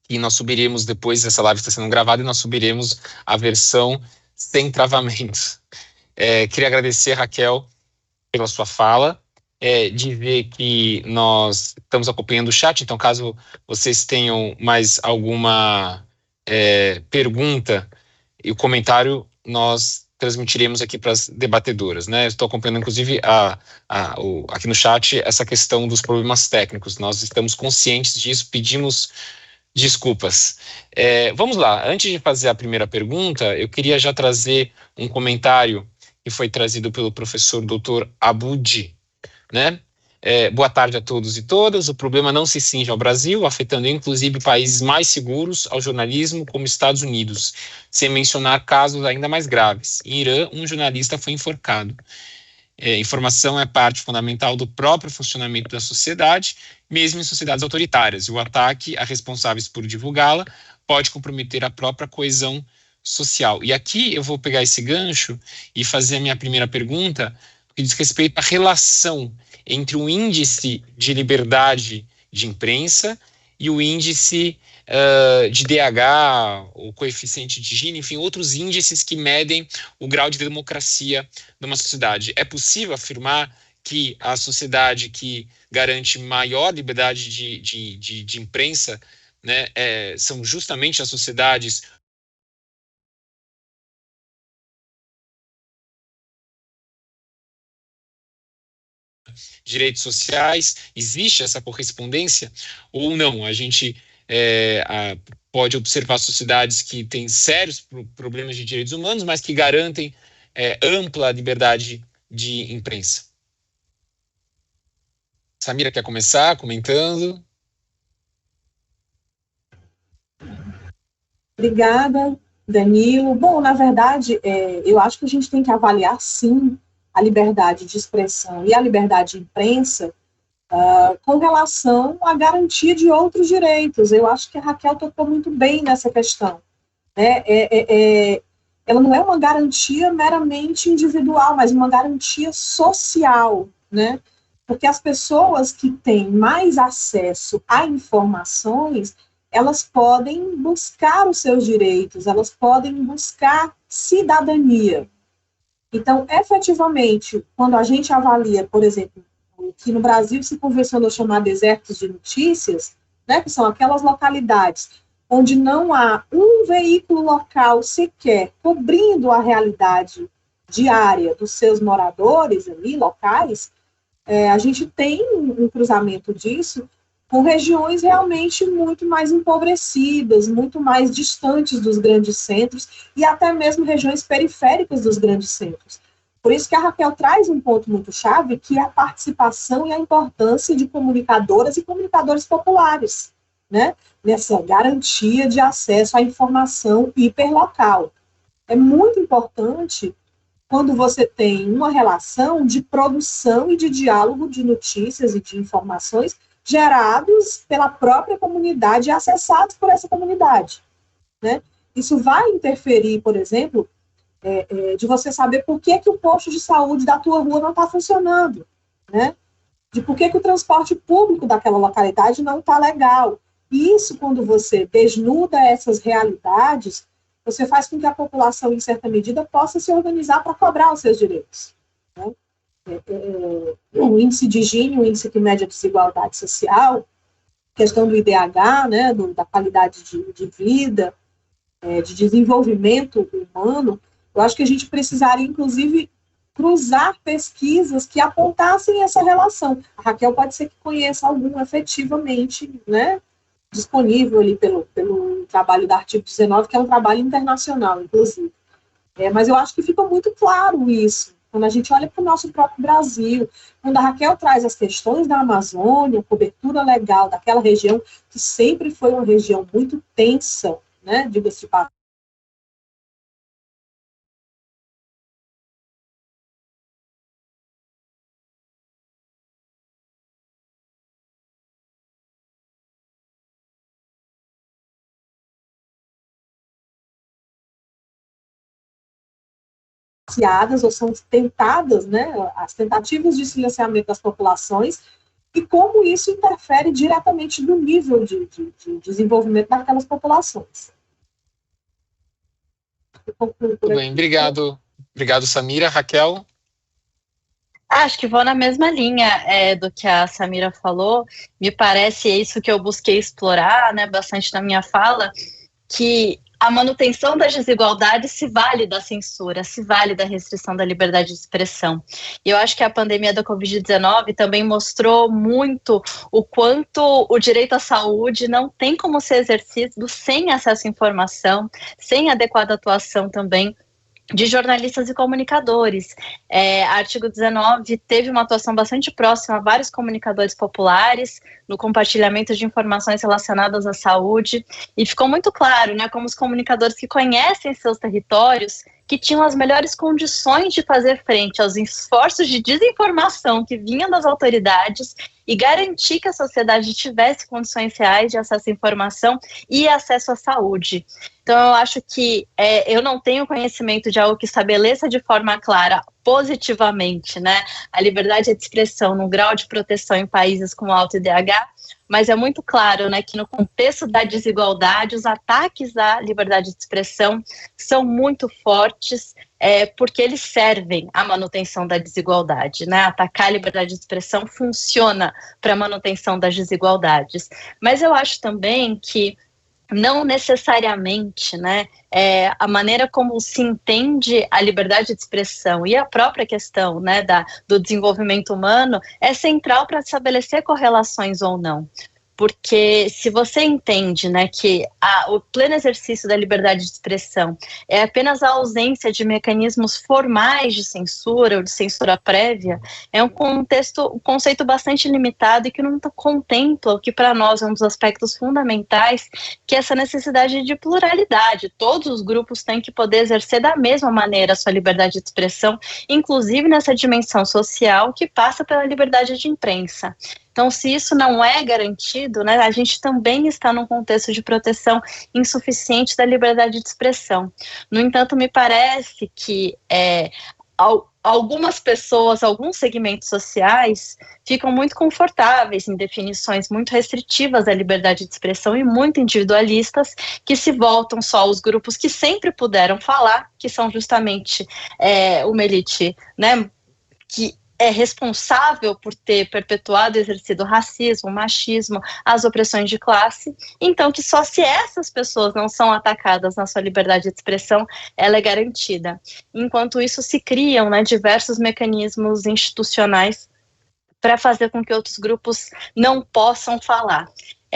que nós subiremos depois, essa live está sendo gravada, e nós subiremos a versão sem travamentos. Queria agradecer, Raquel, pela sua fala, dizer que nós estamos acompanhando o chat, então caso vocês tenham mais alguma pergunta e o comentário, nós transmitiremos aqui para as debatedoras, né? Estou acompanhando, inclusive, aqui no chat, essa questão dos problemas técnicos. Nós estamos conscientes disso, pedimos desculpas. Vamos lá, antes de fazer a primeira pergunta, eu queria já trazer um comentário que foi trazido pelo professor Dr. Abudi, né? Boa tarde a todos e todas. O problema não se cinge ao Brasil, afetando inclusive países mais seguros ao jornalismo, como Estados Unidos, sem mencionar casos ainda mais graves. Em Irã, um jornalista foi enforcado. Informação é parte fundamental do próprio funcionamento da sociedade, mesmo em sociedades autoritárias, e o ataque a responsáveis por divulgá-la pode comprometer a própria coesão social. E aqui eu vou pegar esse gancho e fazer a minha primeira pergunta, que diz respeito à relação entre o índice de liberdade de imprensa e o índice de DH, o coeficiente de Gini, enfim, outros índices que medem o grau de democracia de uma sociedade. É possível afirmar que a sociedade que garante maior liberdade de imprensa, né, são justamente as sociedades direitos sociais? Existe essa correspondência ou não? A gente pode observar sociedades que têm sérios problemas de direitos humanos, mas que garantem ampla liberdade de imprensa. Samira quer começar comentando? Obrigada, Danilo. Bom, na verdade, eu acho que a gente tem que avaliar, sim, a liberdade de expressão e a liberdade de imprensa com relação à garantia de outros direitos. Eu acho que a Raquel tocou muito bem nessa questão. Né? Ela não é uma garantia meramente individual, mas uma garantia social, né? Porque as pessoas que têm mais acesso a informações, elas podem buscar os seus direitos, elas podem buscar cidadania. Então, efetivamente, quando a gente avalia, por exemplo, o que no Brasil se convencionou chamar desertos de notícias, né, que são aquelas localidades onde não há um veículo local sequer cobrindo a realidade diária dos seus moradores ali, locais, a gente tem um cruzamento disso com regiões realmente muito mais empobrecidas, muito mais distantes dos grandes centros e até mesmo regiões periféricas dos grandes centros. Por isso que a Raquel traz um ponto muito chave, que é a participação e a importância de comunicadoras e comunicadores populares, né, nessa garantia de acesso à informação hiperlocal. É muito importante quando você tem uma relação de produção e de diálogo de notícias e de informações gerados pela própria comunidade e acessados por essa comunidade, né? Isso vai interferir, por exemplo, de você saber por que o posto de saúde da tua rua não está funcionando, né? De por que o transporte público daquela localidade não está legal. E isso, quando você desnuda essas realidades, você faz com que a população, em certa medida, possa se organizar para cobrar os seus direitos, né? O índice de Gini, o índice que mede a desigualdade social, questão do IDH, né, da qualidade de vida, de desenvolvimento humano, eu acho que a gente precisaria, inclusive, cruzar pesquisas que apontassem essa relação. A Raquel pode ser que conheça algum efetivamente, né, disponível ali pelo trabalho da Artigo 19, que é um trabalho internacional, inclusive. Mas eu acho que fica muito claro isso, quando a gente olha para o nosso próprio Brasil, quando a Raquel traz as questões da Amazônia, cobertura legal daquela região, que sempre foi uma região muito tensa, né, diga-se de passagem, ou são tentadas, né, as tentativas de silenciamento das populações, e como isso interfere diretamente no nível de desenvolvimento daquelas populações. Tudo bem, obrigado, Samira. Raquel? Acho que vou na mesma linha do que a Samira falou. Me parece isso que eu busquei explorar, né, bastante na minha fala, que a manutenção das desigualdades se vale da censura, se vale da restrição da liberdade de expressão. E eu acho que a pandemia da Covid-19 também mostrou muito o quanto o direito à saúde não tem como ser exercido sem acesso à informação, sem adequada atuação também de jornalistas e comunicadores. Artigo 19 teve uma atuação bastante próxima a vários comunicadores populares no compartilhamento de informações relacionadas à saúde, e ficou muito claro, né, como os comunicadores que conhecem seus territórios, que tinham as melhores condições de fazer frente aos esforços de desinformação que vinham das autoridades e garantir que a sociedade tivesse condições reais de acesso à informação e acesso à saúde. Então, eu acho que eu não tenho conhecimento de algo que estabeleça de forma clara, positivamente, né, a liberdade de expressão no grau de proteção em países com alto IDH, mas é muito claro, né, que no contexto da desigualdade, os ataques à liberdade de expressão são muito fortes, porque eles servem à manutenção da desigualdade, né? Atacar a liberdade de expressão funciona para a manutenção das desigualdades. Mas eu acho também que não necessariamente, né, a maneira como se entende a liberdade de expressão e a própria questão, né, do desenvolvimento humano é central para estabelecer correlações ou não. porque se você entende, né, que o pleno exercício da liberdade de expressão é apenas a ausência de mecanismos formais de censura ou de censura prévia, é um conceito bastante limitado e que não contempla o que para nós é um dos aspectos fundamentais, que é essa necessidade de pluralidade. Todos os grupos têm que poder exercer da mesma maneira a sua liberdade de expressão, inclusive nessa dimensão social que passa pela liberdade de imprensa. Então, se isso não é garantido, né, a gente também está num contexto de proteção insuficiente da liberdade de expressão. No entanto, me parece que algumas pessoas, alguns segmentos sociais ficam muito confortáveis em definições muito restritivas da liberdade de expressão e muito individualistas, que se voltam só aos grupos que sempre puderam falar, que são justamente uma elite, né, que é responsável por ter perpetuado e exercido o racismo, o machismo, as opressões de classe, então que só se essas pessoas não são atacadas na sua liberdade de expressão, ela é garantida. Enquanto isso, se criam, né, diversos mecanismos institucionais para fazer com que outros grupos não possam falar.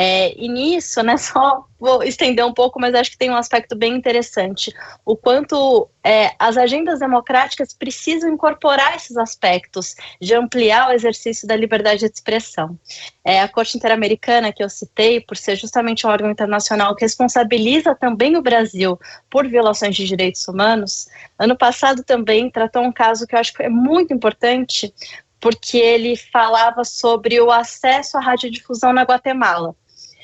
E nisso, né, só vou estender um pouco, mas acho que tem um aspecto bem interessante, o quanto as agendas democráticas precisam incorporar esses aspectos de ampliar o exercício da liberdade de expressão. A Corte Interamericana, que eu citei, por ser justamente um órgão internacional que responsabiliza também o Brasil por violações de direitos humanos, ano passado também tratou um caso que eu acho que é muito importante, porque ele falava sobre o acesso à radiodifusão na Guatemala.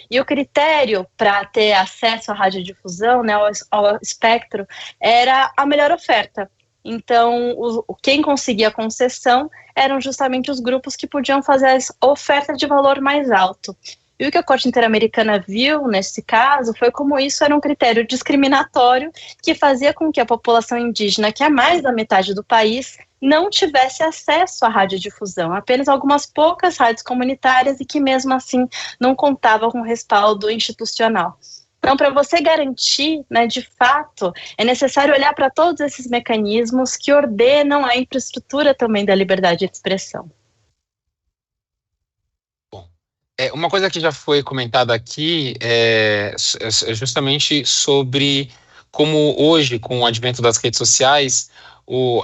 E o critério para ter acesso à radiodifusão, né, ao espectro, era a melhor oferta. Então, quem conseguia a concessão eram justamente os grupos que podiam fazer a oferta de valor mais alto. E o que a Corte Interamericana viu nesse caso foi como isso era um critério discriminatório que fazia com que a população indígena, que é mais da metade do país, não tivesse acesso à radiodifusão, apenas algumas poucas rádios comunitárias e que mesmo assim não contavam com respaldo institucional. Então, para você garantir, né, de fato, é necessário olhar para todos esses mecanismos que ordenam a infraestrutura também da liberdade de expressão. Uma coisa que já foi comentada aqui é justamente sobre como hoje, com o advento das redes sociais,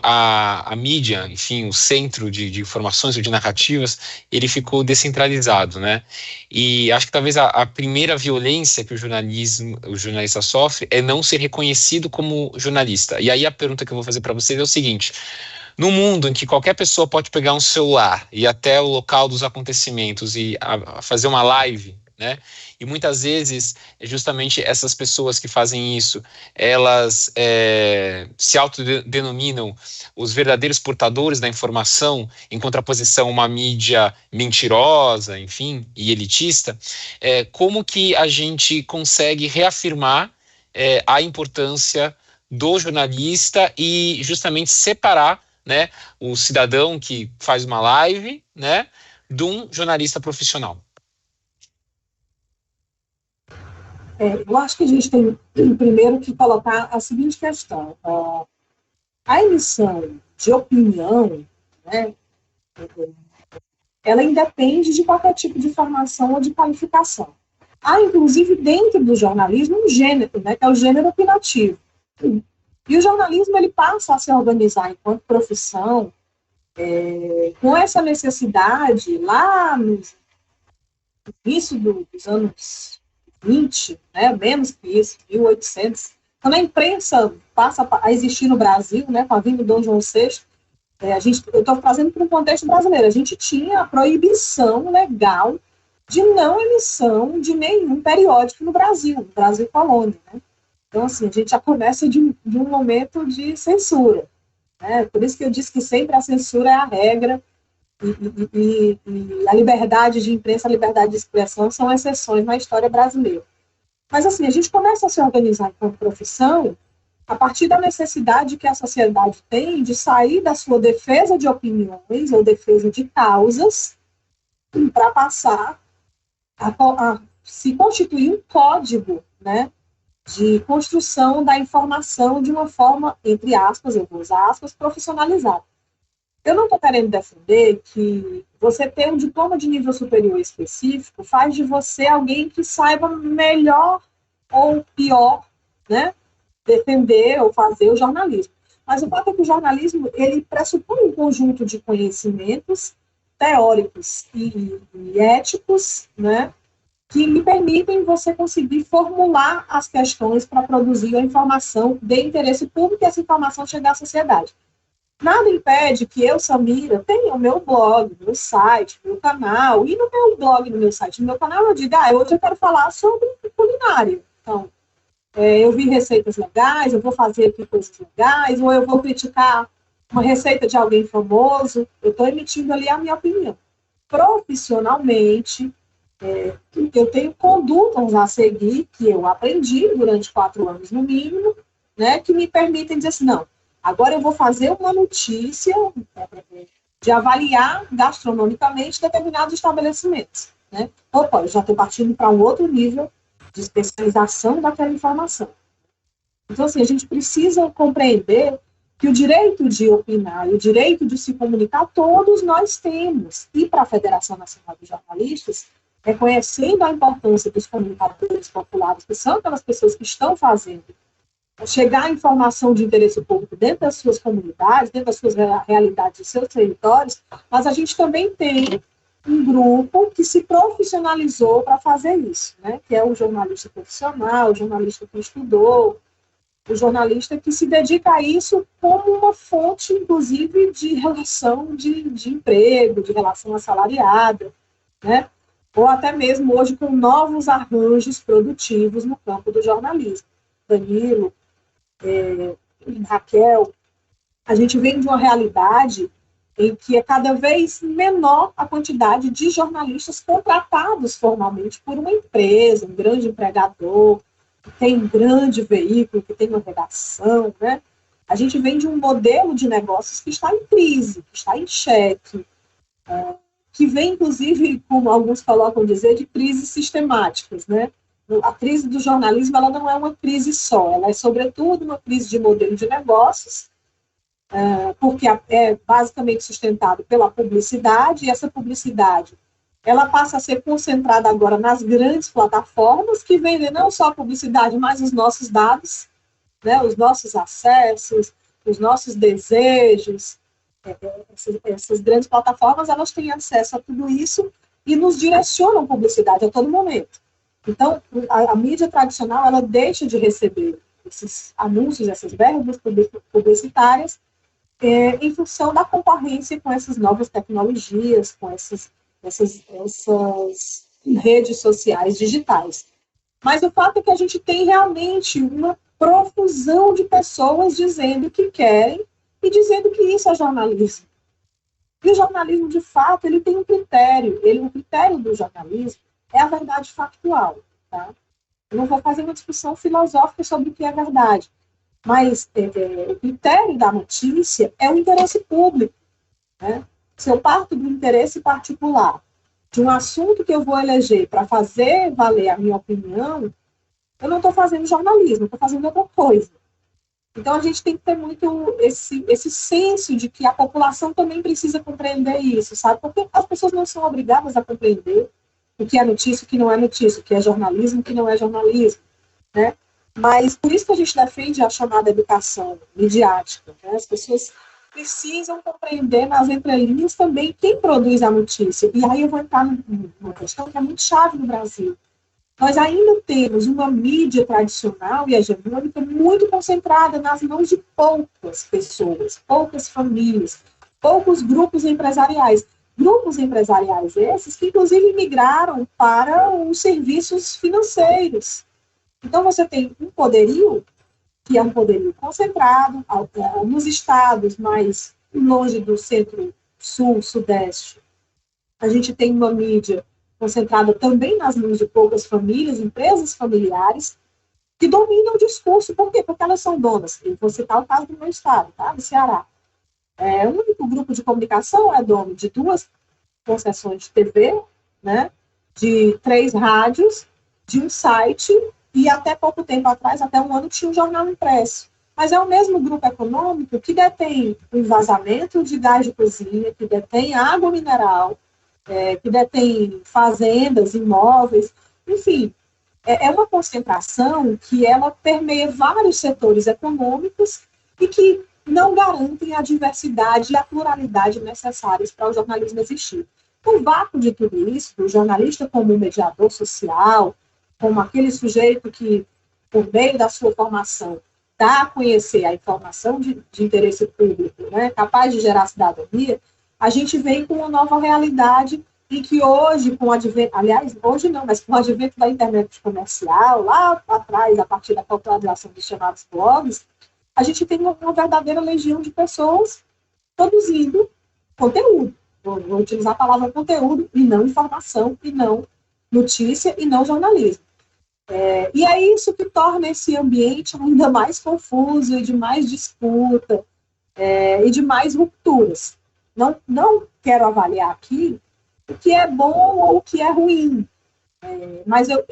a mídia, enfim, o centro de informações ou de narrativas, ele ficou descentralizado, né? E acho que talvez a primeira violência que o jornalista sofre é não ser reconhecido como jornalista. E aí a pergunta que eu vou fazer para vocês é o seguinte: no mundo em que qualquer pessoa pode pegar um celular e ir até o local dos acontecimentos e fazer uma live, né? E muitas vezes, justamente essas pessoas que fazem isso, elas se autodenominam os verdadeiros portadores da informação, em contraposição a uma mídia mentirosa, enfim, e elitista. Como que a gente consegue reafirmar a importância do jornalista e justamente separar, né, o cidadão que faz uma live, né, de um jornalista profissional? Eu acho que a gente tem primeiro que colocar a seguinte questão: a emissão de opinião, né, ela independe de qualquer tipo de formação ou de qualificação. Há, inclusive, dentro do jornalismo, um gênero, né, que é o gênero opinativo. E o jornalismo ele passa a se organizar enquanto profissão com essa necessidade lá no início dos anos 20, né, menos que isso, 1800, quando a imprensa passa a existir no Brasil, né, com a vinda do Dom João VI, eu estou trazendo para um contexto brasileiro, a gente tinha a proibição legal de não emissão de nenhum periódico no Brasil colônia, né? Então, assim, a gente já começa de um momento de censura, né? Por isso que eu disse que sempre a censura é a regra e a liberdade de imprensa, a liberdade de expressão são exceções na história brasileira. Mas, assim, a gente começa a se organizar enquanto profissão a partir da necessidade que a sociedade tem de sair da sua defesa de opiniões ou defesa de causas para passar a se constituir um código, né, de construção da informação de uma forma, entre aspas, eu vou usar aspas, profissionalizada. Eu não estou querendo defender que você ter um diploma de nível superior específico faz de você alguém que saiba melhor ou pior, né, defender ou fazer o jornalismo. Mas o fato é que o jornalismo, ele pressupõe um conjunto de conhecimentos teóricos e éticos, né, que lhe permitem você conseguir formular as questões para produzir a informação de interesse público e essa informação chegar à sociedade. Nada impede que eu, Samira, tenha o meu blog, meu site, meu canal, e no meu blog, no meu site, no meu canal, eu digo, hoje eu quero falar sobre culinária. Então, eu vi receitas legais, eu vou fazer aqui coisas legais, ou eu vou criticar uma receita de alguém famoso, eu estou emitindo ali a minha opinião. Profissionalmente, eu tenho condutas a seguir, que eu aprendi durante 4 anos no mínimo, né, que me permitem dizer assim, não, agora eu vou fazer uma notícia de avaliar gastronomicamente determinados estabelecimentos. Né? Opa, eu já estou partindo para um outro nível de especialização daquela informação. Então, assim, a gente precisa compreender que o direito de opinar e o direito de se comunicar, todos nós temos. E para a Federação Nacional de Jornalistas, reconhecendo a importância dos comunicadores populares, que são aquelas pessoas que estão fazendo chegar a informação de interesse público dentro das suas comunidades, dentro das suas realidades, dos seus territórios, mas a gente também tem um grupo que se profissionalizou para fazer isso, né? Que é o jornalista profissional, o jornalista que estudou, o jornalista que se dedica a isso como uma fonte, inclusive, de relação de emprego, de relação assalariada, né? Ou até mesmo hoje com novos arranjos produtivos no campo do jornalismo. Danilo, Raquel, a gente vem de uma realidade em que é cada vez menor a quantidade de jornalistas contratados formalmente por uma empresa, um grande empregador, que tem um grande veículo, que tem uma redação, né? A gente vem de um modelo de negócios que está em crise, que está em xeque, que vem, inclusive, como alguns colocam dizer, de crises sistemáticas, né? A crise do jornalismo, ela não é uma crise só, ela é, sobretudo, uma crise de modelo de negócios, porque é basicamente sustentado pela publicidade, e essa publicidade, ela passa a ser concentrada agora nas grandes plataformas, que vendem não só a publicidade, mas os nossos dados, né, os nossos acessos, os nossos desejos. Essas grandes plataformas, elas têm acesso a tudo isso e nos direcionam publicidade a todo momento. Então, a mídia tradicional, ela deixa de receber esses anúncios, essas verbas publicitárias, em função da concorrência com essas novas tecnologias, com essas redes sociais digitais. Mas o fato é que a gente tem realmente uma profusão de pessoas dizendo que querem e dizendo que isso é jornalismo. E o jornalismo, de fato, ele tem um critério. O critério do jornalismo é a verdade factual. Tá? Eu não vou fazer uma discussão filosófica sobre o que é verdade, mas o critério da notícia é o interesse público. Né? Se eu parto do interesse particular, de um assunto que eu vou eleger para fazer valer a minha opinião, eu não estou fazendo jornalismo, estou fazendo outra coisa. Então, a gente tem que ter muito esse senso de que a população também precisa compreender isso, sabe? Porque as pessoas não são obrigadas a compreender o que é notícia, o que não é notícia, o que é jornalismo, o que não é jornalismo, né? Mas por isso que a gente defende a chamada educação midiática, né? As pessoas precisam compreender nas entrelinhas também quem produz a notícia. E aí eu vou entrar numa questão que é muito chave no Brasil. Nós ainda temos uma mídia tradicional e hegemônica muito concentrada nas mãos de poucas pessoas, poucas famílias, poucos grupos empresariais. Grupos empresariais esses que, inclusive, migraram para os serviços financeiros. Então, você tem um poderio, que é um poderio concentrado nos estados mais longe do centro-sul, sudeste. A gente tem uma mídia concentrada também nas mãos de poucas famílias, empresas familiares, que dominam o discurso. Por quê? Porque elas são donas. Eu vou citar o caso do meu estado, tá? Do Ceará. O único grupo de comunicação é dono de 2 concessões de TV, né? De 3 rádios, de um site, e até pouco tempo atrás, até um ano, tinha um jornal impresso. mas é o mesmo grupo econômico que detém o vazamento de gás de cozinha, que detém água mineral, que detém fazendas, imóveis, enfim, é uma concentração que ela permeia vários setores econômicos e que não garantem a diversidade e a pluralidade necessárias para o jornalismo existir. O vácuo de tudo isso, o jornalista como um mediador social, como aquele sujeito que, por meio da sua formação, dá a conhecer a informação de interesse público, né, capaz de gerar cidadania, a gente vem com uma nova realidade em que hoje, com o advento, aliás, hoje não, mas com o advento da internet comercial, lá atrás, a partir da popularização dos chamados blogs, a gente tem uma verdadeira legião de pessoas produzindo conteúdo. Vou utilizar a palavra conteúdo e não informação, e não notícia, e não jornalismo. E é isso que torna esse ambiente ainda mais confuso e de mais disputa e de mais rupturas. Não quero avaliar aqui o que é bom ou o que é ruim, mas eu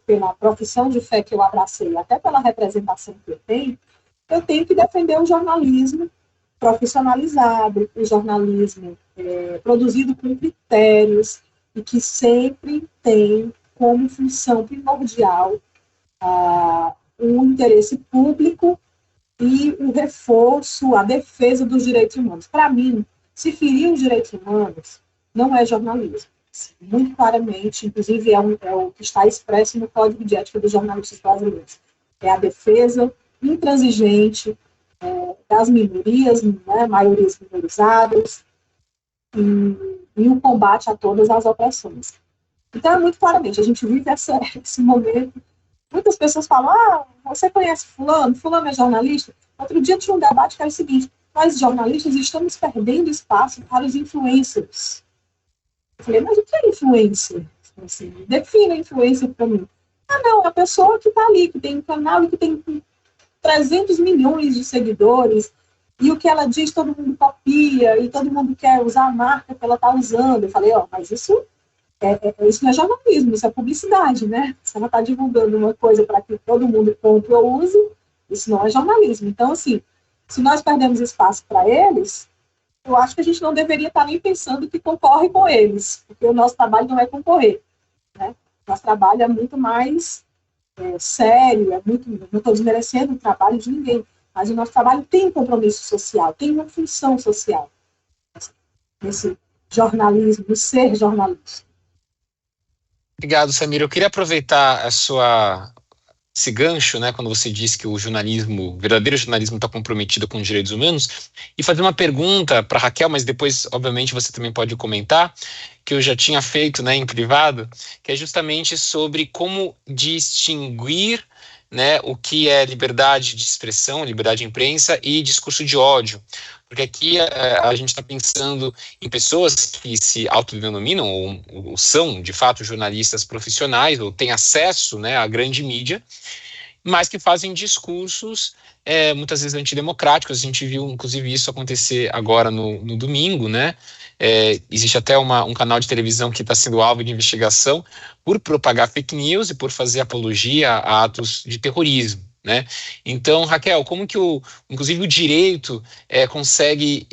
pela profissão de fé que eu abracei, até pela representação que eu tenho que defender o jornalismo profissionalizado, o jornalismo produzido com critérios e que sempre tem como função primordial o interesse público e o reforço, a defesa dos direitos humanos. Para mim, se ferir os direitos humanos não é jornalismo. Muito claramente, inclusive é o que está expresso no Código de Ética dos Jornalistas Brasileiros. É a defesa intransigente das minorias, né, maiorias minorizadas, e o combate a todas as opressões. Então, muito claramente, a gente vive esse momento. Muitas pessoas falam, você conhece fulano? Fulano é jornalista? Outro dia tinha um debate que era o seguinte: nós jornalistas estamos perdendo espaço para os influencers. Eu falei, mas o que é influencer? Assim, defina a influencer para mim. Não, é a pessoa que está ali, que tem um canal e que tem 300 milhões de seguidores, e o que ela diz todo mundo copia, e todo mundo quer usar a marca que ela está usando. Eu falei, mas isso não é jornalismo, isso é publicidade, né? Se ela está divulgando uma coisa para que todo mundo compre ou use, isso não é jornalismo. Então, assim, se nós perdemos espaço para eles, eu acho que a gente não deveria estar nem pensando que concorre com eles, porque o nosso trabalho não é concorrer, né? Nosso trabalho é muito mais sério, não estou desmerecendo o trabalho de ninguém, mas o nosso trabalho tem um compromisso social, tem uma função social nesse jornalismo, no ser jornalista. Obrigado, Samira. Eu queria aproveitar esse gancho, né, quando você disse que o verdadeiro jornalismo está comprometido com os direitos humanos, e fazer uma pergunta para Raquel, mas depois, obviamente, você também pode comentar, que eu já tinha feito, né, em privado, que é justamente sobre como distinguir, né, o que é liberdade de expressão, liberdade de imprensa e discurso de ódio. Porque aqui a gente está pensando em pessoas que se autodenominam ou são, de fato, jornalistas profissionais ou têm acesso, né, à grande mídia, mas que fazem discursos muitas vezes antidemocráticos. A gente viu, inclusive, isso acontecer agora no domingo, né? Existe até um canal de televisão que está sendo alvo de investigação por propagar fake news e por fazer apologia a atos de terrorismo, né? Então, Raquel, como que inclusive o direito consegue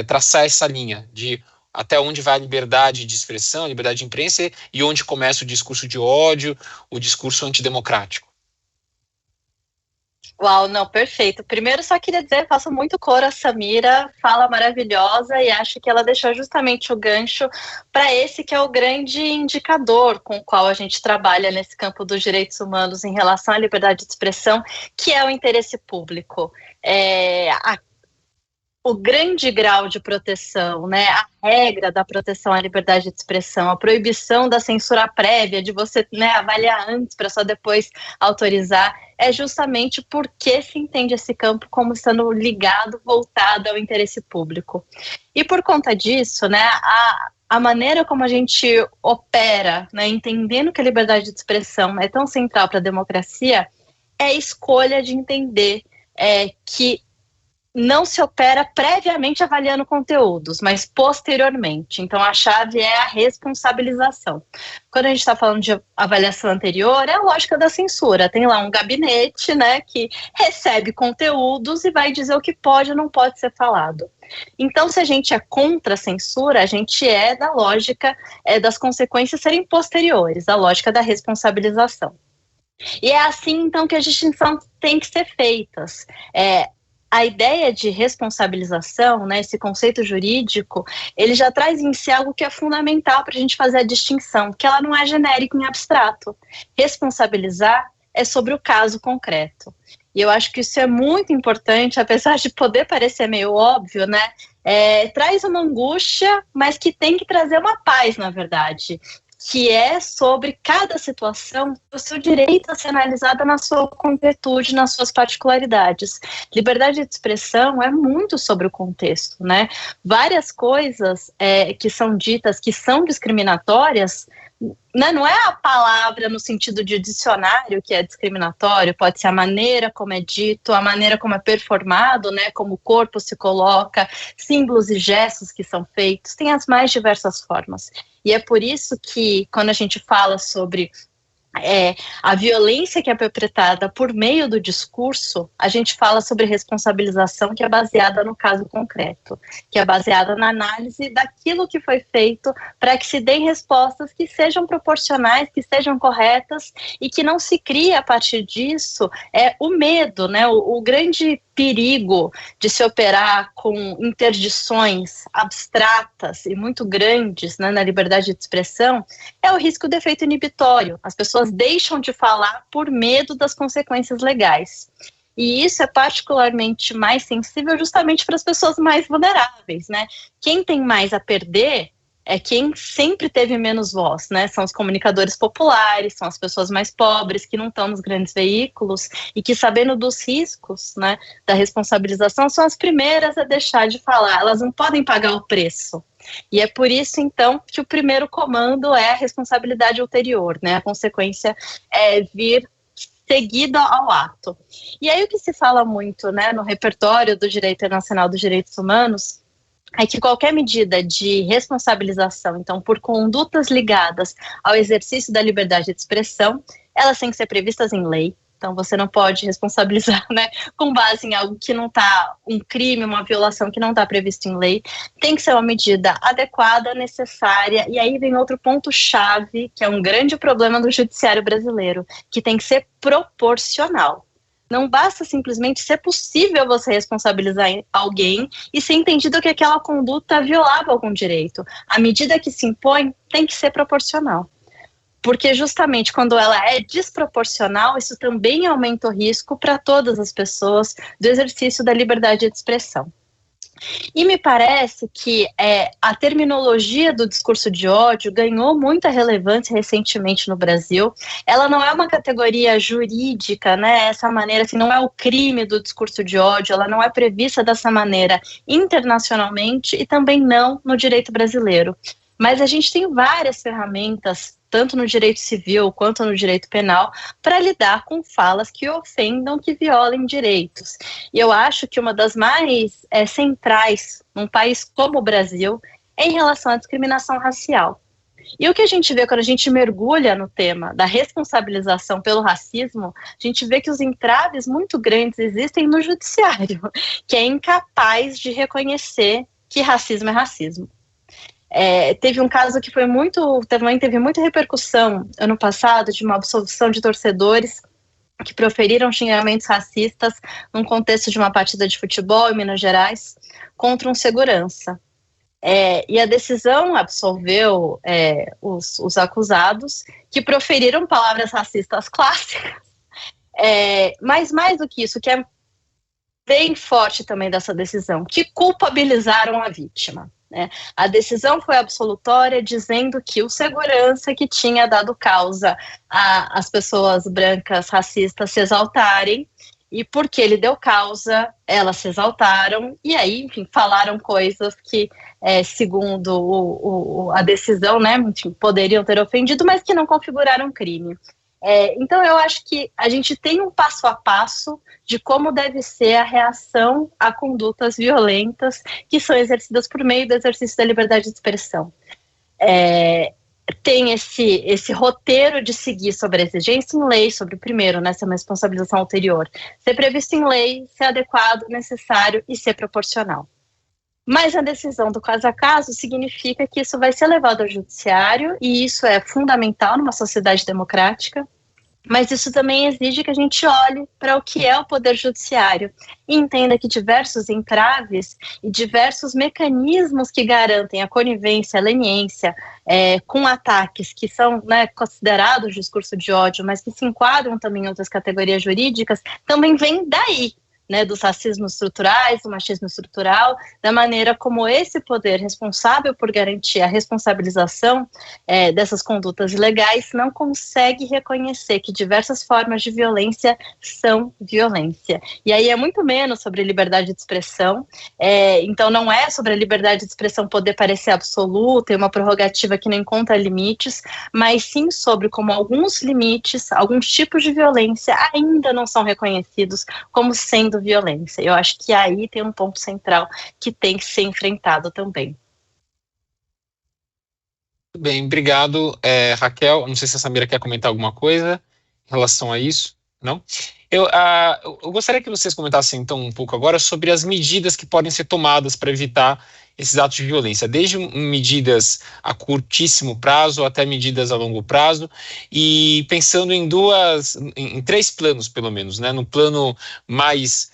traçar essa linha de até onde vai a liberdade de expressão, a liberdade de imprensa, e onde começa o discurso de ódio, o discurso antidemocrático? Uau, não, perfeito. Primeiro, só queria dizer, faço muito coro a Samira, fala maravilhosa, e acho que ela deixou justamente o gancho para esse que é o grande indicador com o qual a gente trabalha nesse campo dos direitos humanos em relação à liberdade de expressão, que é o interesse público. O grande grau de proteção, né, a regra da proteção à liberdade de expressão, a proibição da censura prévia, de você, né, avaliar antes para só depois autorizar, é justamente porque se entende esse campo como estando ligado, voltado ao interesse público. E por conta disso, né, a maneira como a gente opera, né, entendendo que a liberdade de expressão é tão central para a democracia, é a escolha de entender que não se opera previamente avaliando conteúdos, mas posteriormente. Então, a chave é a responsabilização. Quando a gente está falando de avaliação anterior, é a lógica da censura. Tem lá um gabinete, né, que recebe conteúdos e vai dizer o que pode ou não pode ser falado. Então, se a gente é contra a censura, a gente é da lógica das consequências serem posteriores, da lógica da responsabilização. E é assim, então, que a distinção tem que ser feita. A ideia de responsabilização, né, esse conceito jurídico, ele já traz em si algo que é fundamental para a gente fazer a distinção, que ela não é genérica em abstrato. Responsabilizar é sobre o caso concreto. E eu acho que isso é muito importante, apesar de poder parecer meio óbvio, né? Traz uma angústia, mas que tem que trazer uma paz, na verdade, que é sobre cada situação, o seu direito a ser analisada na sua concretude, nas suas particularidades. Liberdade de expressão é muito sobre o contexto, né? Várias coisas que são ditas, que são discriminatórias, né, não é a palavra no sentido de dicionário que é discriminatório, pode ser a maneira como é dito, a maneira como é performado, né, como o corpo se coloca, símbolos e gestos que são feitos, tem as mais diversas formas. E é por isso que, quando a gente fala sobre a violência que é perpetrada por meio do discurso, a gente fala sobre responsabilização que é baseada no caso concreto, que é baseada na análise daquilo que foi feito para que se deem respostas que sejam proporcionais, que sejam corretas e que não se crie a partir disso o medo, né, o grande perigo de se operar com interdições abstratas e muito grandes, né, na liberdade de expressão, é o risco do efeito inibitório. As pessoas deixam de falar por medo das consequências legais. E isso é particularmente mais sensível justamente para as pessoas mais vulneráveis, né? Quem tem mais a perder é quem sempre teve menos voz, né? São os comunicadores populares, são as pessoas mais pobres que não estão nos grandes veículos e que, sabendo dos riscos, né, da responsabilização, são as primeiras a deixar de falar. Elas não podem pagar o preço. E é por isso, então, que o primeiro comando é a responsabilidade ulterior, né? A consequência é vir seguida ao ato. E aí o que se fala muito, né, no repertório do Direito Internacional dos Direitos Humanos é que qualquer medida de responsabilização, então, por condutas ligadas ao exercício da liberdade de expressão, elas têm que ser previstas em lei. Então, você não pode responsabilizar, né, com base em algo que não está, um crime, uma violação que não está previsto em lei. Tem que ser uma medida adequada, necessária. E aí vem outro ponto-chave, que é um grande problema do judiciário brasileiro, que tem que ser proporcional. Não basta simplesmente ser possível você responsabilizar alguém e ser entendido que aquela conduta violava algum direito. A medida que se impõe tem que ser proporcional. Porque justamente quando ela é desproporcional, isso também aumenta o risco para todas as pessoas do exercício da liberdade de expressão. E me parece que a terminologia do discurso de ódio ganhou muita relevância recentemente no Brasil. Ela não é uma categoria jurídica, né? Essa maneira, assim, não é o crime do discurso de ódio, ela não é prevista dessa maneira internacionalmente e também não no direito brasileiro. Mas a gente tem várias ferramentas, tanto no direito civil quanto no direito penal, para lidar com falas que ofendam, que violem direitos. E eu acho que uma das mais centrais num país como o Brasil é em relação à discriminação racial. E o que a gente vê quando a gente mergulha no tema da responsabilização pelo racismo, a gente vê que os entraves muito grandes existem no judiciário, que é incapaz de reconhecer que racismo é racismo. Teve um caso que também teve muita repercussão ano passado, de uma absolvição de torcedores que proferiram xingamentos racistas num contexto de uma partida de futebol em Minas Gerais contra um segurança. E a decisão absolveu os acusados que proferiram palavras racistas clássicas, mas mais do que isso, que é bem forte também dessa decisão, que culpabilizaram a vítima. A decisão foi absolutória, dizendo que o segurança que tinha dado causa às pessoas brancas racistas se exaltarem, e porque ele deu causa, elas se exaltaram, e aí, enfim, falaram coisas que, segundo a decisão, né, enfim, poderiam ter ofendido, mas que não configuraram crime. Então, eu acho que a gente tem um passo a passo de como deve ser a reação a condutas violentas que são exercidas por meio do exercício da liberdade de expressão. Tem esse roteiro de seguir sobre a exigência em lei, sobre o primeiro, né, ser uma responsabilização ulterior, ser previsto em lei, ser adequado, necessário e ser proporcional. Mas a decisão do caso a caso significa que isso vai ser levado ao judiciário, e isso é fundamental numa sociedade democrática, mas isso também exige que a gente olhe para o que é o poder judiciário e entenda que diversos entraves e diversos mecanismos que garantem a conivência, a leniência com ataques que são, né, considerados discurso de ódio, mas que se enquadram também em outras categorias jurídicas, também vêm daí, né, dos racismos estruturais, do machismo estrutural, da maneira como esse poder responsável por garantir a responsabilização dessas condutas ilegais não consegue reconhecer que diversas formas de violência são violência. E aí é muito menos sobre liberdade de expressão, então não é sobre a liberdade de expressão poder parecer absoluta e uma prerrogativa que não encontra limites, mas sim sobre como alguns limites, alguns tipos de violência ainda não são reconhecidos como sendo violência. Eu acho que aí tem um ponto central que tem que ser enfrentado também. Muito bem, obrigado, Raquel. Não sei se a Samira quer comentar alguma coisa em relação a isso, não? Eu gostaria que vocês comentassem então um pouco agora sobre as medidas que podem ser tomadas para evitar esses atos de violência, desde medidas a curtíssimo prazo até medidas a longo prazo, e pensando em três planos, pelo menos, né? No plano mais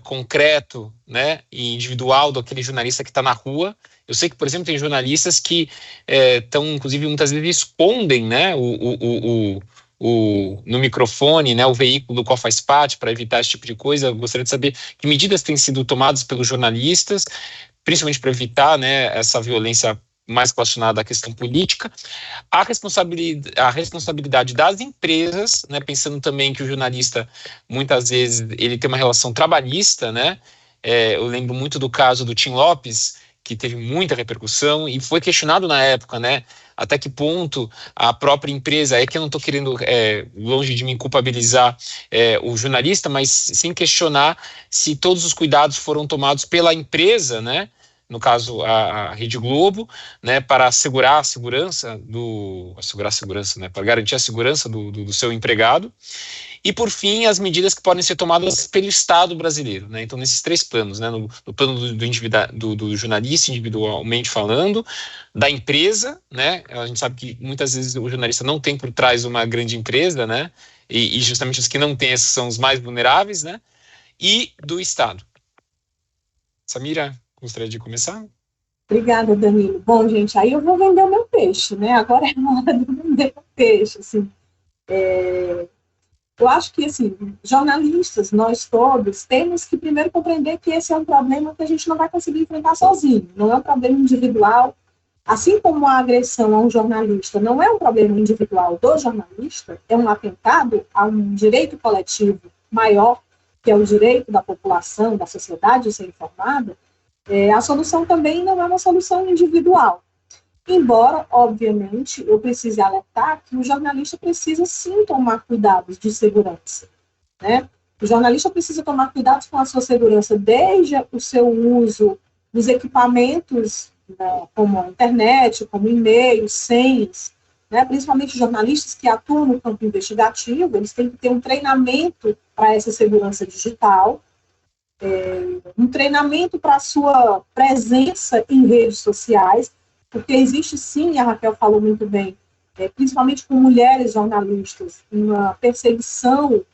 concreto, né, e individual daquele jornalista que está na rua. Eu sei que, por exemplo, tem jornalistas que estão, inclusive, muitas vezes escondem, né, no microfone, né, o veículo do qual faz parte, para evitar esse tipo de coisa. Eu gostaria de saber que medidas têm sido tomadas pelos jornalistas, principalmente para evitar, né, essa violência mais relacionada à questão política, a responsabilidade das empresas, né, pensando também que o jornalista, muitas vezes, ele tem uma relação trabalhista, né, eu lembro muito do caso do Tim Lopes, que teve muita repercussão e foi questionado na época, né, até que ponto a própria empresa, que eu não estou querendo, longe de me culpabilizar o jornalista, mas sim questionar se todos os cuidados foram tomados pela empresa, né, no caso a Rede Globo, né, para assegurar a segurança, né, para garantir a segurança do seu empregado. E, por fim, as medidas que podem ser tomadas pelo Estado brasileiro, né? Então, nesses três planos, né? No plano do jornalista, individualmente falando, da empresa, né? A gente sabe que muitas vezes o jornalista não tem por trás uma grande empresa, né? E justamente os que não têm esses são os mais vulneráveis, né? E do Estado. Samira, gostaria de começar? Obrigada, Danilo. Bom, gente, aí eu vou vender o meu peixe, né? Agora é a hora de vender o peixe, assim. Eu acho que, assim, jornalistas, nós todos, temos que primeiro compreender que esse é um problema que a gente não vai conseguir enfrentar sozinho, não é um problema individual, assim como a agressão a um jornalista não é um problema individual do jornalista, é um atentado a um direito coletivo maior, que é o direito da população, da sociedade de ser informada, a solução também não é uma solução individual. Embora, obviamente, eu precise alertar que o jornalista precisa sim tomar cuidados de segurança, né? O jornalista precisa tomar cuidados com a sua segurança desde o seu uso dos equipamentos, né, como a internet, como e-mail, senhas, né? Principalmente jornalistas que atuam no campo investigativo, eles têm que ter um treinamento para essa segurança digital, um treinamento para a sua presença em redes sociais, porque existe sim, a Raquel falou muito bem, principalmente com mulheres jornalistas, uma perseguição,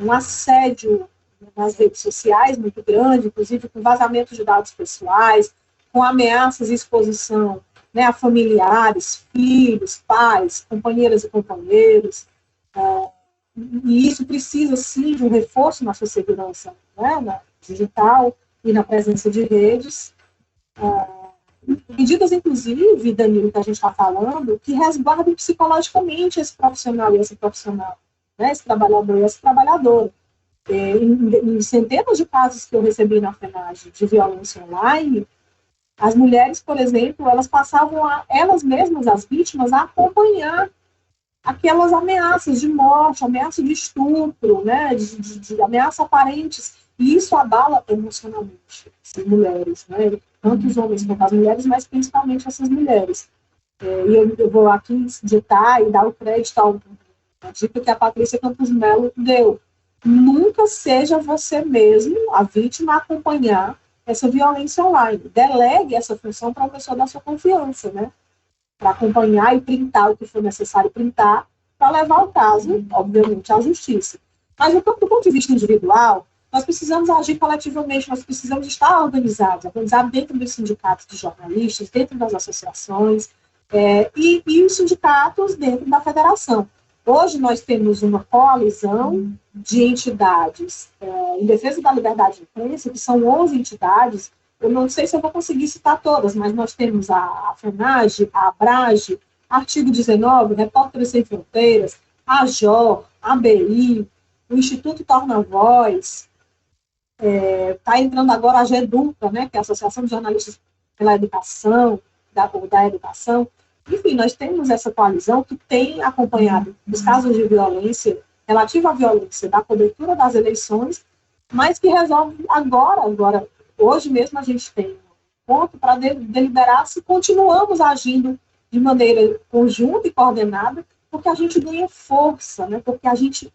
um assédio nas redes sociais muito grande, inclusive com vazamento de dados pessoais, com ameaças e exposição, né, a familiares, filhos, pais, companheiras e companheiros, e isso precisa sim de um reforço na sua segurança, né, na digital e na presença de redes, medidas, inclusive, Danilo, que a gente está falando, que resguardem psicologicamente esse profissional e esse profissional, né, esse trabalhador e essa trabalhadora. Em centenas de casos que eu recebi na FENAGE de violência online, as mulheres, por exemplo, elas passavam elas mesmas, as vítimas, a acompanhar aquelas ameaças de morte, ameaça de estupro, né, de ameaça aparentes, e isso abala emocionalmente essas mulheres, né, tanto os homens quanto as mulheres, mas principalmente essas mulheres. E eu vou aqui ditar e dar o crédito a dica que a Patrícia Campos Melo deu. Nunca seja você mesmo a vítima a acompanhar essa violência online. Delegue essa função para uma pessoa da sua confiança, né? Para acompanhar e printar o que for necessário printar, para levar o caso, obviamente, à justiça. Mas, do ponto de vista individual, nós precisamos agir coletivamente, nós precisamos estar organizados dentro dos sindicatos de jornalistas, dentro das associações, e os sindicatos dentro da federação. Hoje nós temos uma coalizão de entidades em defesa da liberdade de imprensa, que são 11 entidades. Eu não sei se eu vou conseguir citar todas, mas nós temos a FENAGE, a ABRAGE, Artigo 19, Repórteres Sem Fronteiras, a JOR, a ABI, o Instituto Torna Voz, está entrando agora a GEDUCA, né, que é a Associação de Jornalistas pela Educação, da Educação. Enfim, nós temos essa coalizão que tem acompanhado os casos de violência, relativa à violência da cobertura das eleições, mas que resolve agora, hoje mesmo a gente tem um ponto para deliberar se continuamos agindo de maneira conjunta e coordenada, porque a gente ganha força, né? Porque a gente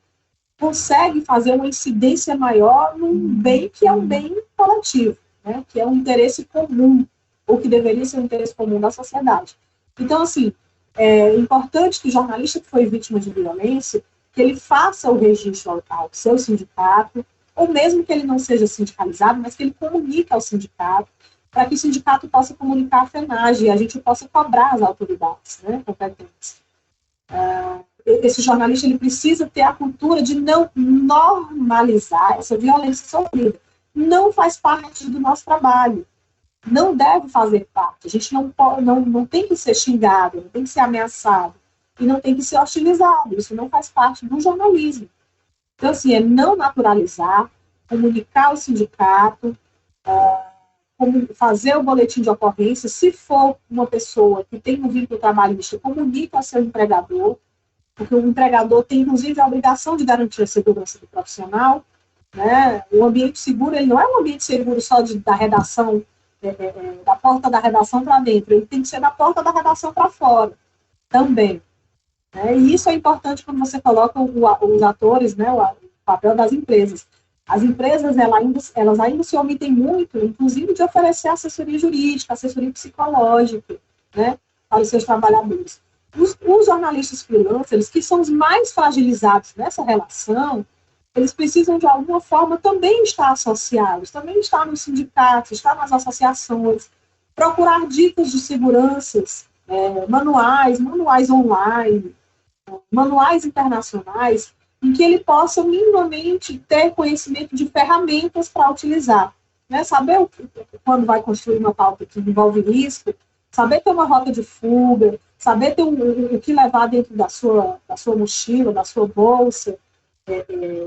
consegue fazer uma incidência maior num bem que é um bem coletivo, né? Que é um interesse comum, ou que deveria ser um interesse comum da sociedade. Então, assim, é importante que o jornalista que foi vítima de violência, que ele faça o registro ao seu sindicato, ou mesmo que ele não seja sindicalizado, mas que ele comunique ao sindicato, para que o sindicato possa comunicar à FENAGE e a gente possa cobrar as autoridades, né, competentes. Esse jornalista ele precisa ter a cultura de não normalizar essa violência sofrida. Não faz parte do nosso trabalho. Não deve fazer parte. A gente não tem que ser xingado, não tem que ser ameaçado, e não tem que ser hostilizado. Isso não faz parte do jornalismo. Então, assim, é não naturalizar, comunicar ao sindicato, fazer o boletim de ocorrência. Se for uma pessoa que tem um vínculo trabalhista, comunique ao seu empregador, porque o empregador tem, inclusive, a obrigação de garantir a segurança do profissional, né? O ambiente seguro, ele não é um ambiente seguro só da redação, da porta da redação para dentro, ele tem que ser da porta da redação para fora também. Né? E isso é importante quando você coloca os atores, né, o papel das empresas. As empresas elas ainda se omitem muito, inclusive de oferecer assessoria jurídica, assessoria psicológica, né, para os seus trabalhadores. Os jornalistas freelancers, que são os mais fragilizados nessa relação, eles precisam, de alguma forma, também estar associados, também estar nos sindicatos, estar nas associações, procurar dicas de seguranças, manuais online, manuais internacionais, em que ele possa minimamente ter conhecimento de ferramentas para utilizar. Né? Saber quando vai construir uma pauta que envolve risco, saber ter uma rota de fuga, saber ter o que levar dentro da sua mochila, da sua bolsa,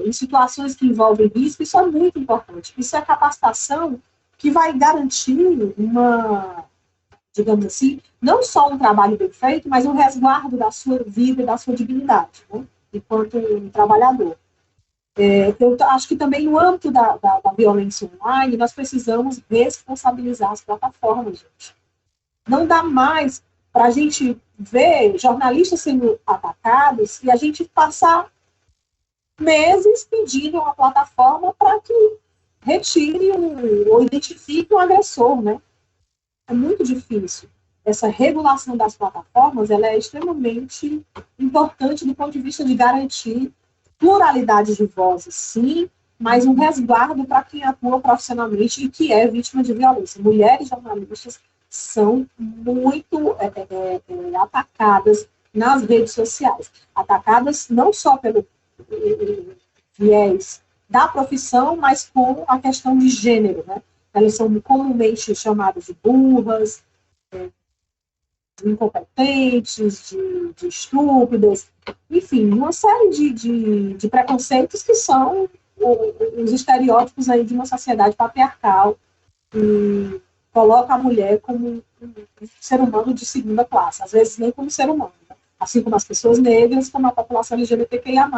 em situações que envolvem risco. Isso é muito importante. Isso é capacitação que vai garantir digamos assim, não só um trabalho bem feito, mas um resguardo da sua vida e da sua dignidade, né, enquanto um trabalhador. Eu acho que também no âmbito da violência online, nós precisamos responsabilizar as plataformas, gente. Não dá mais para a gente ver jornalistas sendo atacados e a gente passar meses pedindo a uma plataforma para que retire ou identifique um agressor, né? É muito difícil. Essa regulação das plataformas, ela é extremamente importante do ponto de vista de garantir pluralidade de vozes, sim, mas um resguardo para quem atua profissionalmente e que é vítima de violência. Mulheres jornalistas são muito atacadas nas redes sociais. Atacadas não só pelo viés da profissão, mas com a questão de gênero, né? Elas são comumente chamadas de burras, de incompetentes, de estúpidas, enfim, uma série de preconceitos que são os estereótipos aí de uma sociedade patriarcal que coloca a mulher como um ser humano de segunda classe, às vezes nem como ser humano, né? assim como as pessoas negras, como a população LGBTQIA+,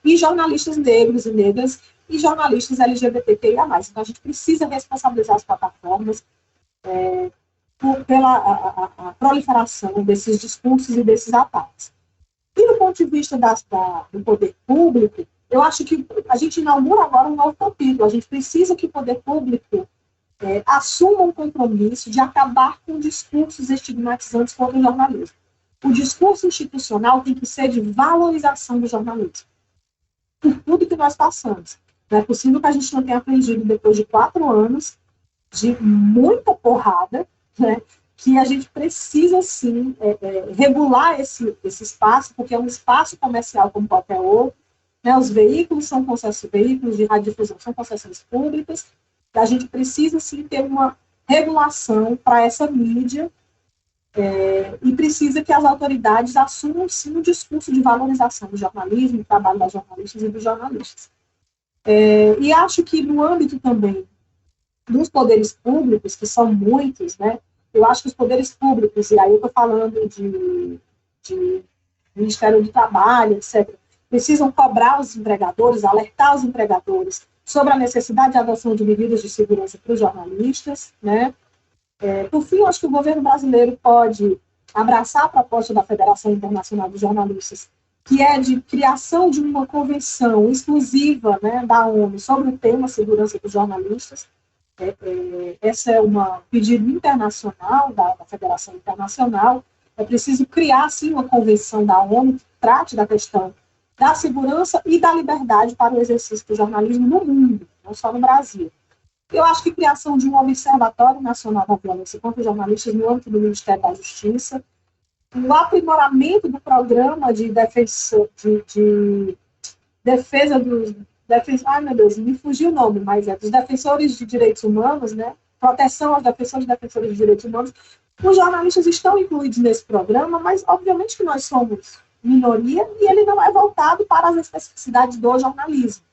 e jornalistas negros e negras, e jornalistas LGBTQIA+. Então, a gente precisa responsabilizar as plataformas pela a proliferação desses discursos e desses ataques. E do ponto de vista do poder público, eu acho que a gente inaugura agora um novo capítulo. A gente precisa que o poder público assuma um compromisso de acabar com discursos estigmatizantes contra o jornalismo. O discurso institucional tem que ser de valorização do jornalismo. Por tudo que nós passamos. Não é possível que a gente não tenha aprendido, depois de 4 anos, de muita porrada, né, que a gente precisa, sim, regular esse espaço, porque é um espaço comercial como qualquer outro, né, os veículos veículos de radiodifusão são concessões públicas, e a gente precisa, sim, ter uma regulação para essa mídia, e precisa que as autoridades assumam, sim, um discurso de valorização do jornalismo, do trabalho das jornalistas e dos jornalistas. E acho que no âmbito também dos poderes públicos, que são muitos, né, eu acho que os poderes públicos, e aí eu estou falando de Ministério do Trabalho, etc., precisam cobrar os empregadores, alertar os empregadores sobre a necessidade de adoção de medidas de segurança para os jornalistas, né. Por fim, eu acho que o governo brasileiro pode abraçar a proposta da Federação Internacional dos Jornalistas, que é de criação de uma convenção exclusiva, né, da ONU sobre o tema segurança dos jornalistas. Esse é um pedido internacional da Federação Internacional. É preciso criar, sim, uma convenção da ONU que trate da questão da segurança e da liberdade para o exercício do jornalismo no mundo, não só no Brasil. Eu acho que a criação de um Observatório Nacional da Violência contra os Jornalistas no âmbito do Ministério da Justiça, o aprimoramento do programa de defesa dos... ai, meu Deus, me fugiu o nome, mas dos defensores de direitos humanos, né? Proteção aos defensores e defensoras de direitos humanos. Os jornalistas estão incluídos nesse programa, mas obviamente que nós somos minoria e ele não é voltado para as especificidades do jornalismo,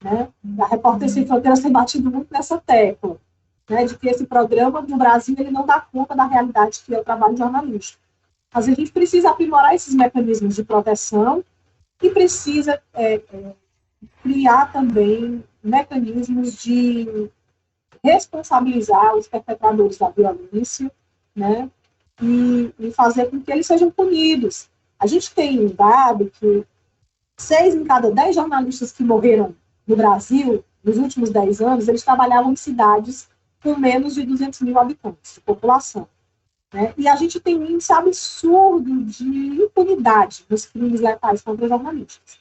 né? A Repórter Sem Fronteiras tem batido muito nessa tecla, né, de que esse programa no Brasil ele não dá conta da realidade que é o trabalho jornalístico. Mas a gente precisa aprimorar esses mecanismos de proteção e precisa criar também mecanismos de responsabilizar os perpetradores da violência, né, e fazer com que eles sejam punidos. A gente tem um dado que 6 em cada 10 jornalistas que morreram no Brasil, nos últimos 10 anos, eles trabalhavam em cidades com menos de 200 mil habitantes de população, né? E a gente tem um índice absurdo de impunidade nos crimes letais contra jornalistas.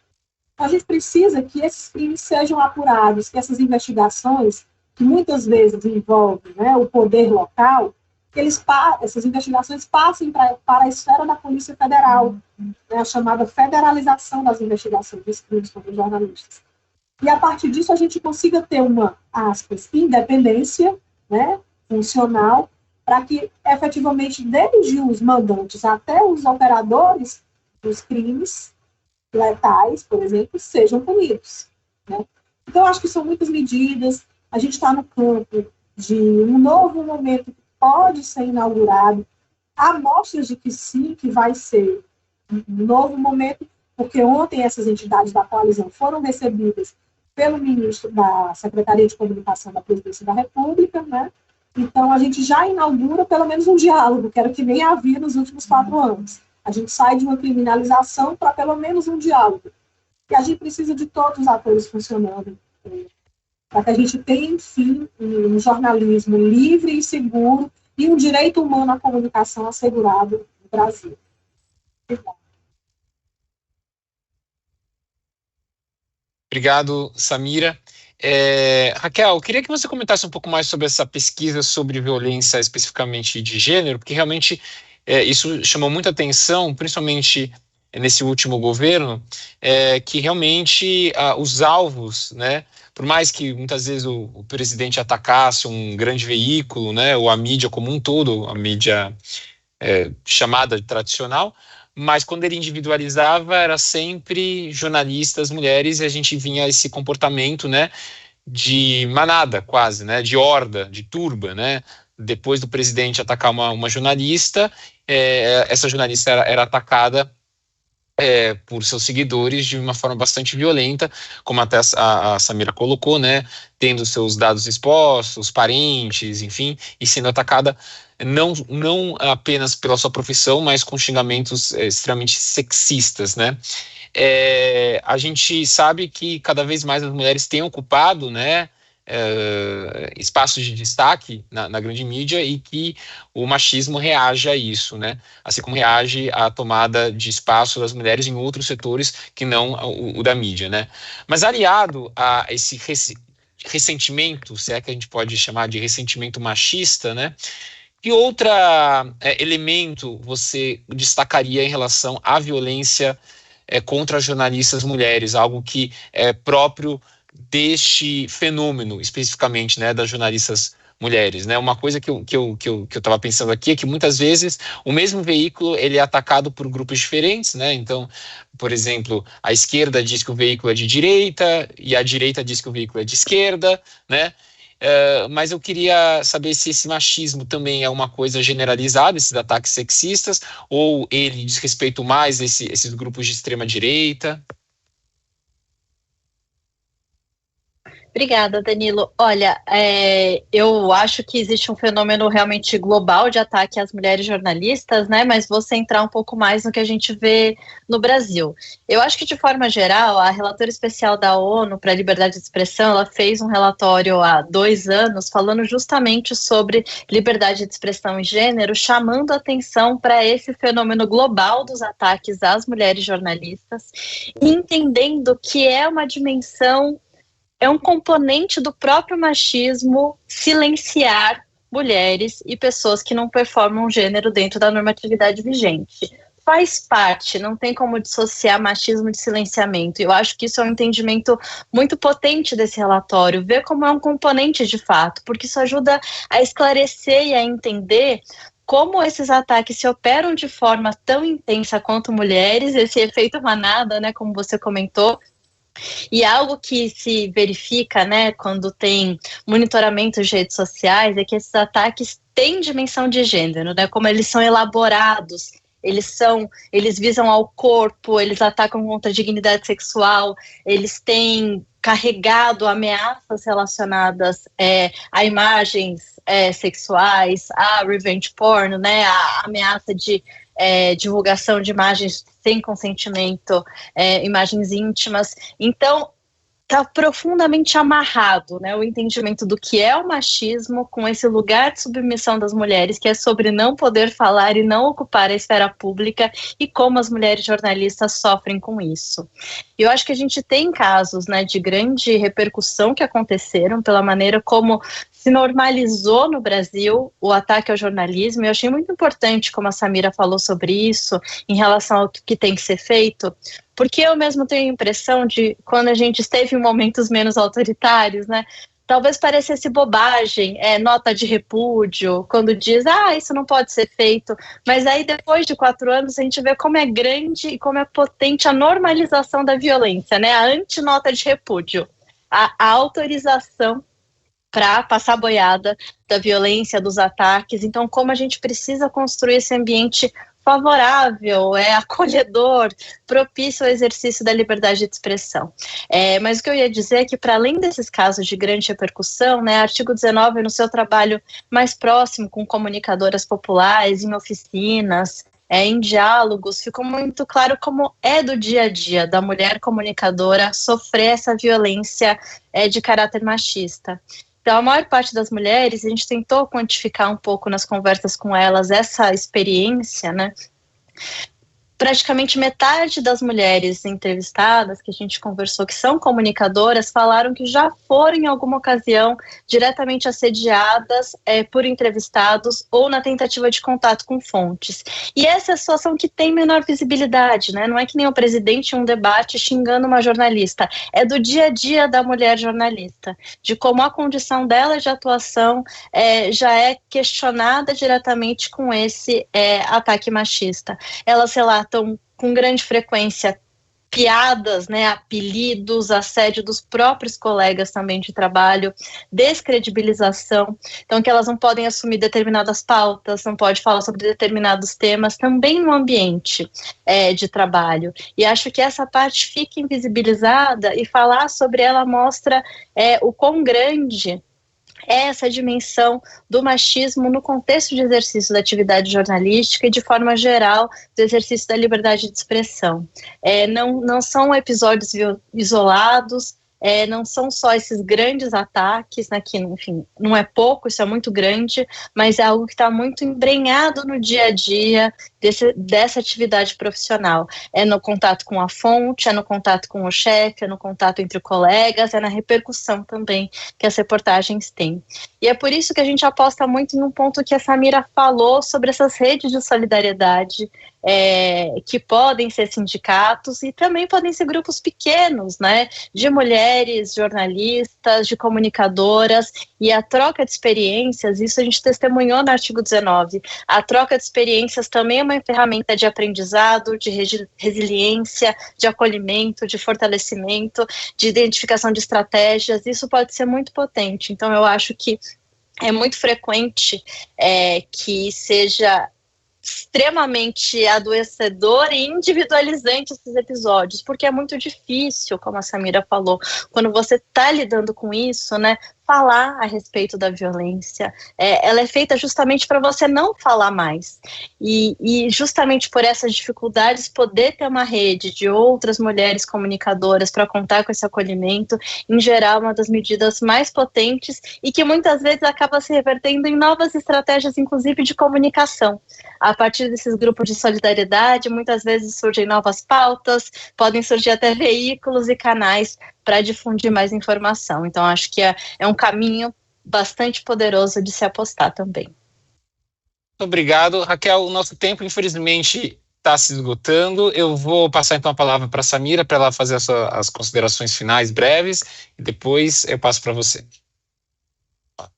A gente precisa que esses crimes sejam apurados, que essas investigações, que muitas vezes envolvem, né, o poder local, que essas investigações passem para a esfera da Polícia Federal, né, a chamada federalização das investigações dos crimes contra jornalistas. E a partir disso a gente consiga ter uma, aspas, independência, né, funcional, para que efetivamente, desde os mandantes até os operadores dos crimes letais, por exemplo, sejam punidos, né? Então, acho que são muitas medidas. A gente está no campo de um novo momento que pode ser inaugurado. Há mostras de que sim, que vai ser um novo momento, porque ontem essas entidades da coalizão foram recebidas pelo ministro da Secretaria de Comunicação da Presidência da República, né? Então, a gente já inaugura pelo menos um diálogo, que era o que nem havia nos últimos 4 anos. A gente sai de uma criminalização para pelo menos um diálogo. E a gente precisa de todos os atores funcionando, para que a gente tenha, enfim, um jornalismo livre e seguro e um direito humano à comunicação assegurado no Brasil. Obrigado, Samira. Raquel, eu queria que você comentasse um pouco mais sobre essa pesquisa sobre violência especificamente de gênero, porque realmente isso chamou muita atenção, principalmente nesse último governo, que realmente os alvos, né, por mais que muitas vezes o presidente atacasse um grande veículo, né, ou a mídia como um todo, a mídia chamada de tradicional, mas quando ele individualizava era sempre jornalistas mulheres, e a gente vinha esse comportamento, né, de manada quase, né, de horda, de turba, né, depois do presidente atacar uma jornalista, essa jornalista era atacada por seus seguidores de uma forma bastante violenta, como até a Samira colocou, né, tendo seus dados expostos, parentes, enfim, e sendo atacada não apenas pela sua profissão, mas com xingamentos extremamente sexistas, né. A gente sabe que cada vez mais as mulheres têm ocupado, né, espaços de destaque na grande mídia, e que o machismo reage a isso, né? Assim como reage à tomada de espaço das mulheres em outros setores que não o da mídia, né? Mas aliado a esse ressentimento, se é que a gente pode chamar de ressentimento machista, né? Que outro elemento você destacaria em relação à violência contra jornalistas mulheres, algo que é próprio deste fenômeno, especificamente, né, das jornalistas mulheres, né? Uma coisa que eu estava pensando aqui é que muitas vezes o mesmo veículo ele é atacado por grupos diferentes, né? Então, por exemplo, a esquerda diz que o veículo é de direita e a direita diz que o veículo é de esquerda, né? Mas eu queria saber se esse machismo também é uma coisa generalizada, esses ataques sexistas, ou ele diz respeito mais a esses grupos de extrema direita. Obrigada, Danilo. Olha, eu acho que existe um fenômeno realmente global de ataque às mulheres jornalistas, né? Mas vou centrar um pouco mais no que a gente vê no Brasil. Eu acho que, de forma geral, a relatora especial da ONU para a Liberdade de Expressão, ela fez um relatório há 2 anos falando justamente sobre liberdade de expressão e gênero, chamando atenção para esse fenômeno global dos ataques às mulheres jornalistas, e entendendo que é uma dimensão, é um componente do próprio machismo silenciar mulheres e pessoas que não performam gênero dentro da normatividade vigente. Faz parte, não tem como dissociar machismo de silenciamento. Eu acho que isso é um entendimento muito potente desse relatório, ver como é um componente de fato, porque isso ajuda a esclarecer e a entender como esses ataques se operam de forma tão intensa quanto mulheres, esse efeito manada, né, como você comentou. E algo que se verifica, né, quando tem monitoramento de redes sociais, é que esses ataques têm dimensão de gênero, né, como eles são elaborados, eles visam ao corpo, eles atacam contra a dignidade sexual, eles têm carregado ameaças relacionadas a imagens sexuais, a revenge porn, né, a ameaça de divulgação de imagens sem consentimento, imagens íntimas. Então, está profundamente amarrado, né, o entendimento do que é o machismo com esse lugar de submissão das mulheres, que é sobre não poder falar e não ocupar a esfera pública, e como as mulheres jornalistas sofrem com isso. E eu acho que a gente tem casos, né, de grande repercussão que aconteceram pela maneira como se normalizou no Brasil o ataque ao jornalismo. Eu achei muito importante como a Samira falou sobre isso, em relação ao que tem que ser feito, porque eu mesmo tenho a impressão de, quando a gente esteve em momentos menos autoritários, né, talvez parecesse bobagem, nota de repúdio, quando diz, isso não pode ser feito, mas aí depois de 4 anos a gente vê como é grande e como é potente a normalização da violência, né, a antinota de repúdio, a autorização para passar a boiada da violência, dos ataques. Então, como a gente precisa construir esse ambiente favorável, acolhedor, propício ao exercício da liberdade de expressão. Mas o que eu ia dizer é que, para além desses casos de grande repercussão, né, Artigo 19, no seu trabalho mais próximo com comunicadoras populares, em oficinas, em diálogos, ficou muito claro como é do dia a dia da mulher comunicadora sofrer essa violência de caráter machista. Então, a maior parte das mulheres, a gente tentou quantificar um pouco nas conversas com elas essa experiência, né? Praticamente metade das mulheres entrevistadas que a gente conversou, que são comunicadoras, falaram que já foram em alguma ocasião diretamente assediadas por entrevistados ou na tentativa de contato com fontes. E essa é a situação que tem menor visibilidade, né? Não é que nem o presidente em um debate xingando uma jornalista, é do dia a dia da mulher jornalista, de como a condição dela de atuação já é questionada diretamente com esse ataque machista. Elas relatam com grande frequência piadas, né, apelidos, assédio dos próprios colegas também de trabalho, descredibilização, então que elas não podem assumir determinadas pautas, não pode falar sobre determinados temas, também no ambiente de trabalho. E acho que essa parte fica invisibilizada e falar sobre ela mostra o quão grande essa dimensão do machismo no contexto de exercício da atividade jornalística e, de forma geral, do exercício da liberdade de expressão. Não são episódios isolados, não são só esses grandes ataques, né, que, enfim, não é pouco, isso é muito grande, mas é algo que está muito embrenhado no dia a dia dessa atividade profissional. É no contato com a fonte, é no contato com o chefe, é no contato entre colegas, é na repercussão também que as reportagens têm. E é por isso que a gente aposta muito num ponto que a Samira falou sobre essas redes de solidariedade, que podem ser sindicatos e também podem ser grupos pequenos, né, de mulheres jornalistas, de comunicadoras, e a troca de experiências, isso a gente testemunhou no artigo 19, a troca de experiências também é uma ferramenta de aprendizado, de resiliência, de acolhimento, de fortalecimento, de identificação de estratégias, isso pode ser muito potente. Então eu acho que é muito frequente que seja extremamente adoecedor e individualizante esses episódios, porque é muito difícil, como a Samira falou, quando você está lidando com isso, né, falar a respeito da violência. Ela é feita justamente para você não falar mais. E justamente por essas dificuldades, poder ter uma rede de outras mulheres comunicadoras para contar com esse acolhimento, em geral, uma das medidas mais potentes e que muitas vezes acaba se revertendo em novas estratégias, inclusive de comunicação. A partir desses grupos de solidariedade, muitas vezes surgem novas pautas, podem surgir até veículos e canais para difundir mais informação. Então, acho que é um caminho bastante poderoso de se apostar também. Muito obrigado. Raquel, o nosso tempo, infelizmente, está se esgotando. Eu vou passar, então, a palavra para a Samira, para ela fazer as considerações finais breves, e depois eu passo para você.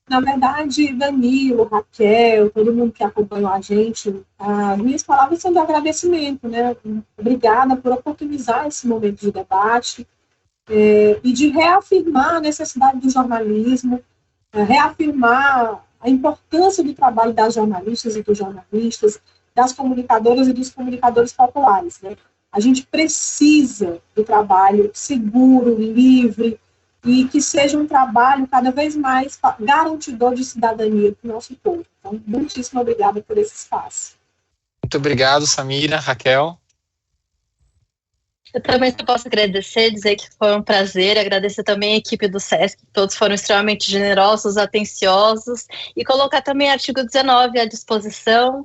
Na verdade, Danilo, Raquel, todo mundo que acompanhou a gente, as minhas palavras são de agradecimento, né? Obrigada por oportunizar esse momento de debate, e de reafirmar a necessidade do jornalismo, reafirmar a importância do trabalho das jornalistas e dos jornalistas, das comunicadoras e dos comunicadores populares, né? A gente precisa do trabalho seguro, livre, e que seja um trabalho cada vez mais garantidor de cidadania para o nosso povo. Então, muitíssimo obrigada por esse espaço. Muito obrigado, Samira. Raquel? Eu também posso agradecer, dizer que foi um prazer, agradecer também a equipe do SESC, que todos foram extremamente generosos, atenciosos, e colocar também o artigo 19 à disposição.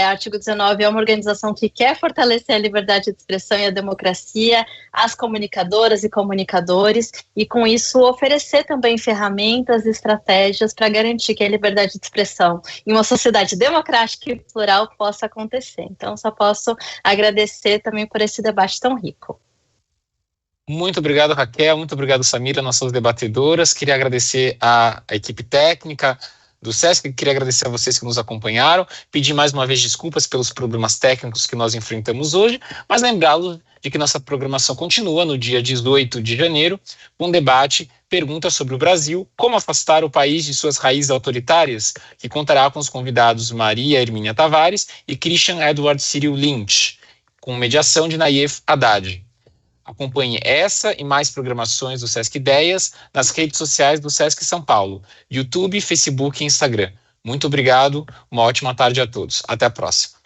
Artigo 19 é uma organização que quer fortalecer a liberdade de expressão e a democracia, as comunicadoras e comunicadores, e com isso oferecer também ferramentas e estratégias para garantir que a liberdade de expressão em uma sociedade democrática e plural possa acontecer. Então, só posso agradecer também por esse debate tão rico. Muito obrigado, Raquel. Muito obrigado, Samira, nossas debatedoras. Queria agradecer a equipe técnica do SESC, queria agradecer a vocês que nos acompanharam, pedir mais uma vez desculpas pelos problemas técnicos que nós enfrentamos hoje, mas lembrá-los de que nossa programação continua no dia 18 de janeiro, com um debate, pergunta sobre o Brasil, como afastar o país de suas raízes autoritárias, que contará com os convidados Maria Hermínia Tavares e Christian Edward Cyril Lynch, com mediação de Nayef Haddad. Acompanhe essa e mais programações do Sesc Ideias nas redes sociais do Sesc São Paulo, YouTube, Facebook e Instagram. Muito obrigado, uma ótima tarde a todos. Até a próxima.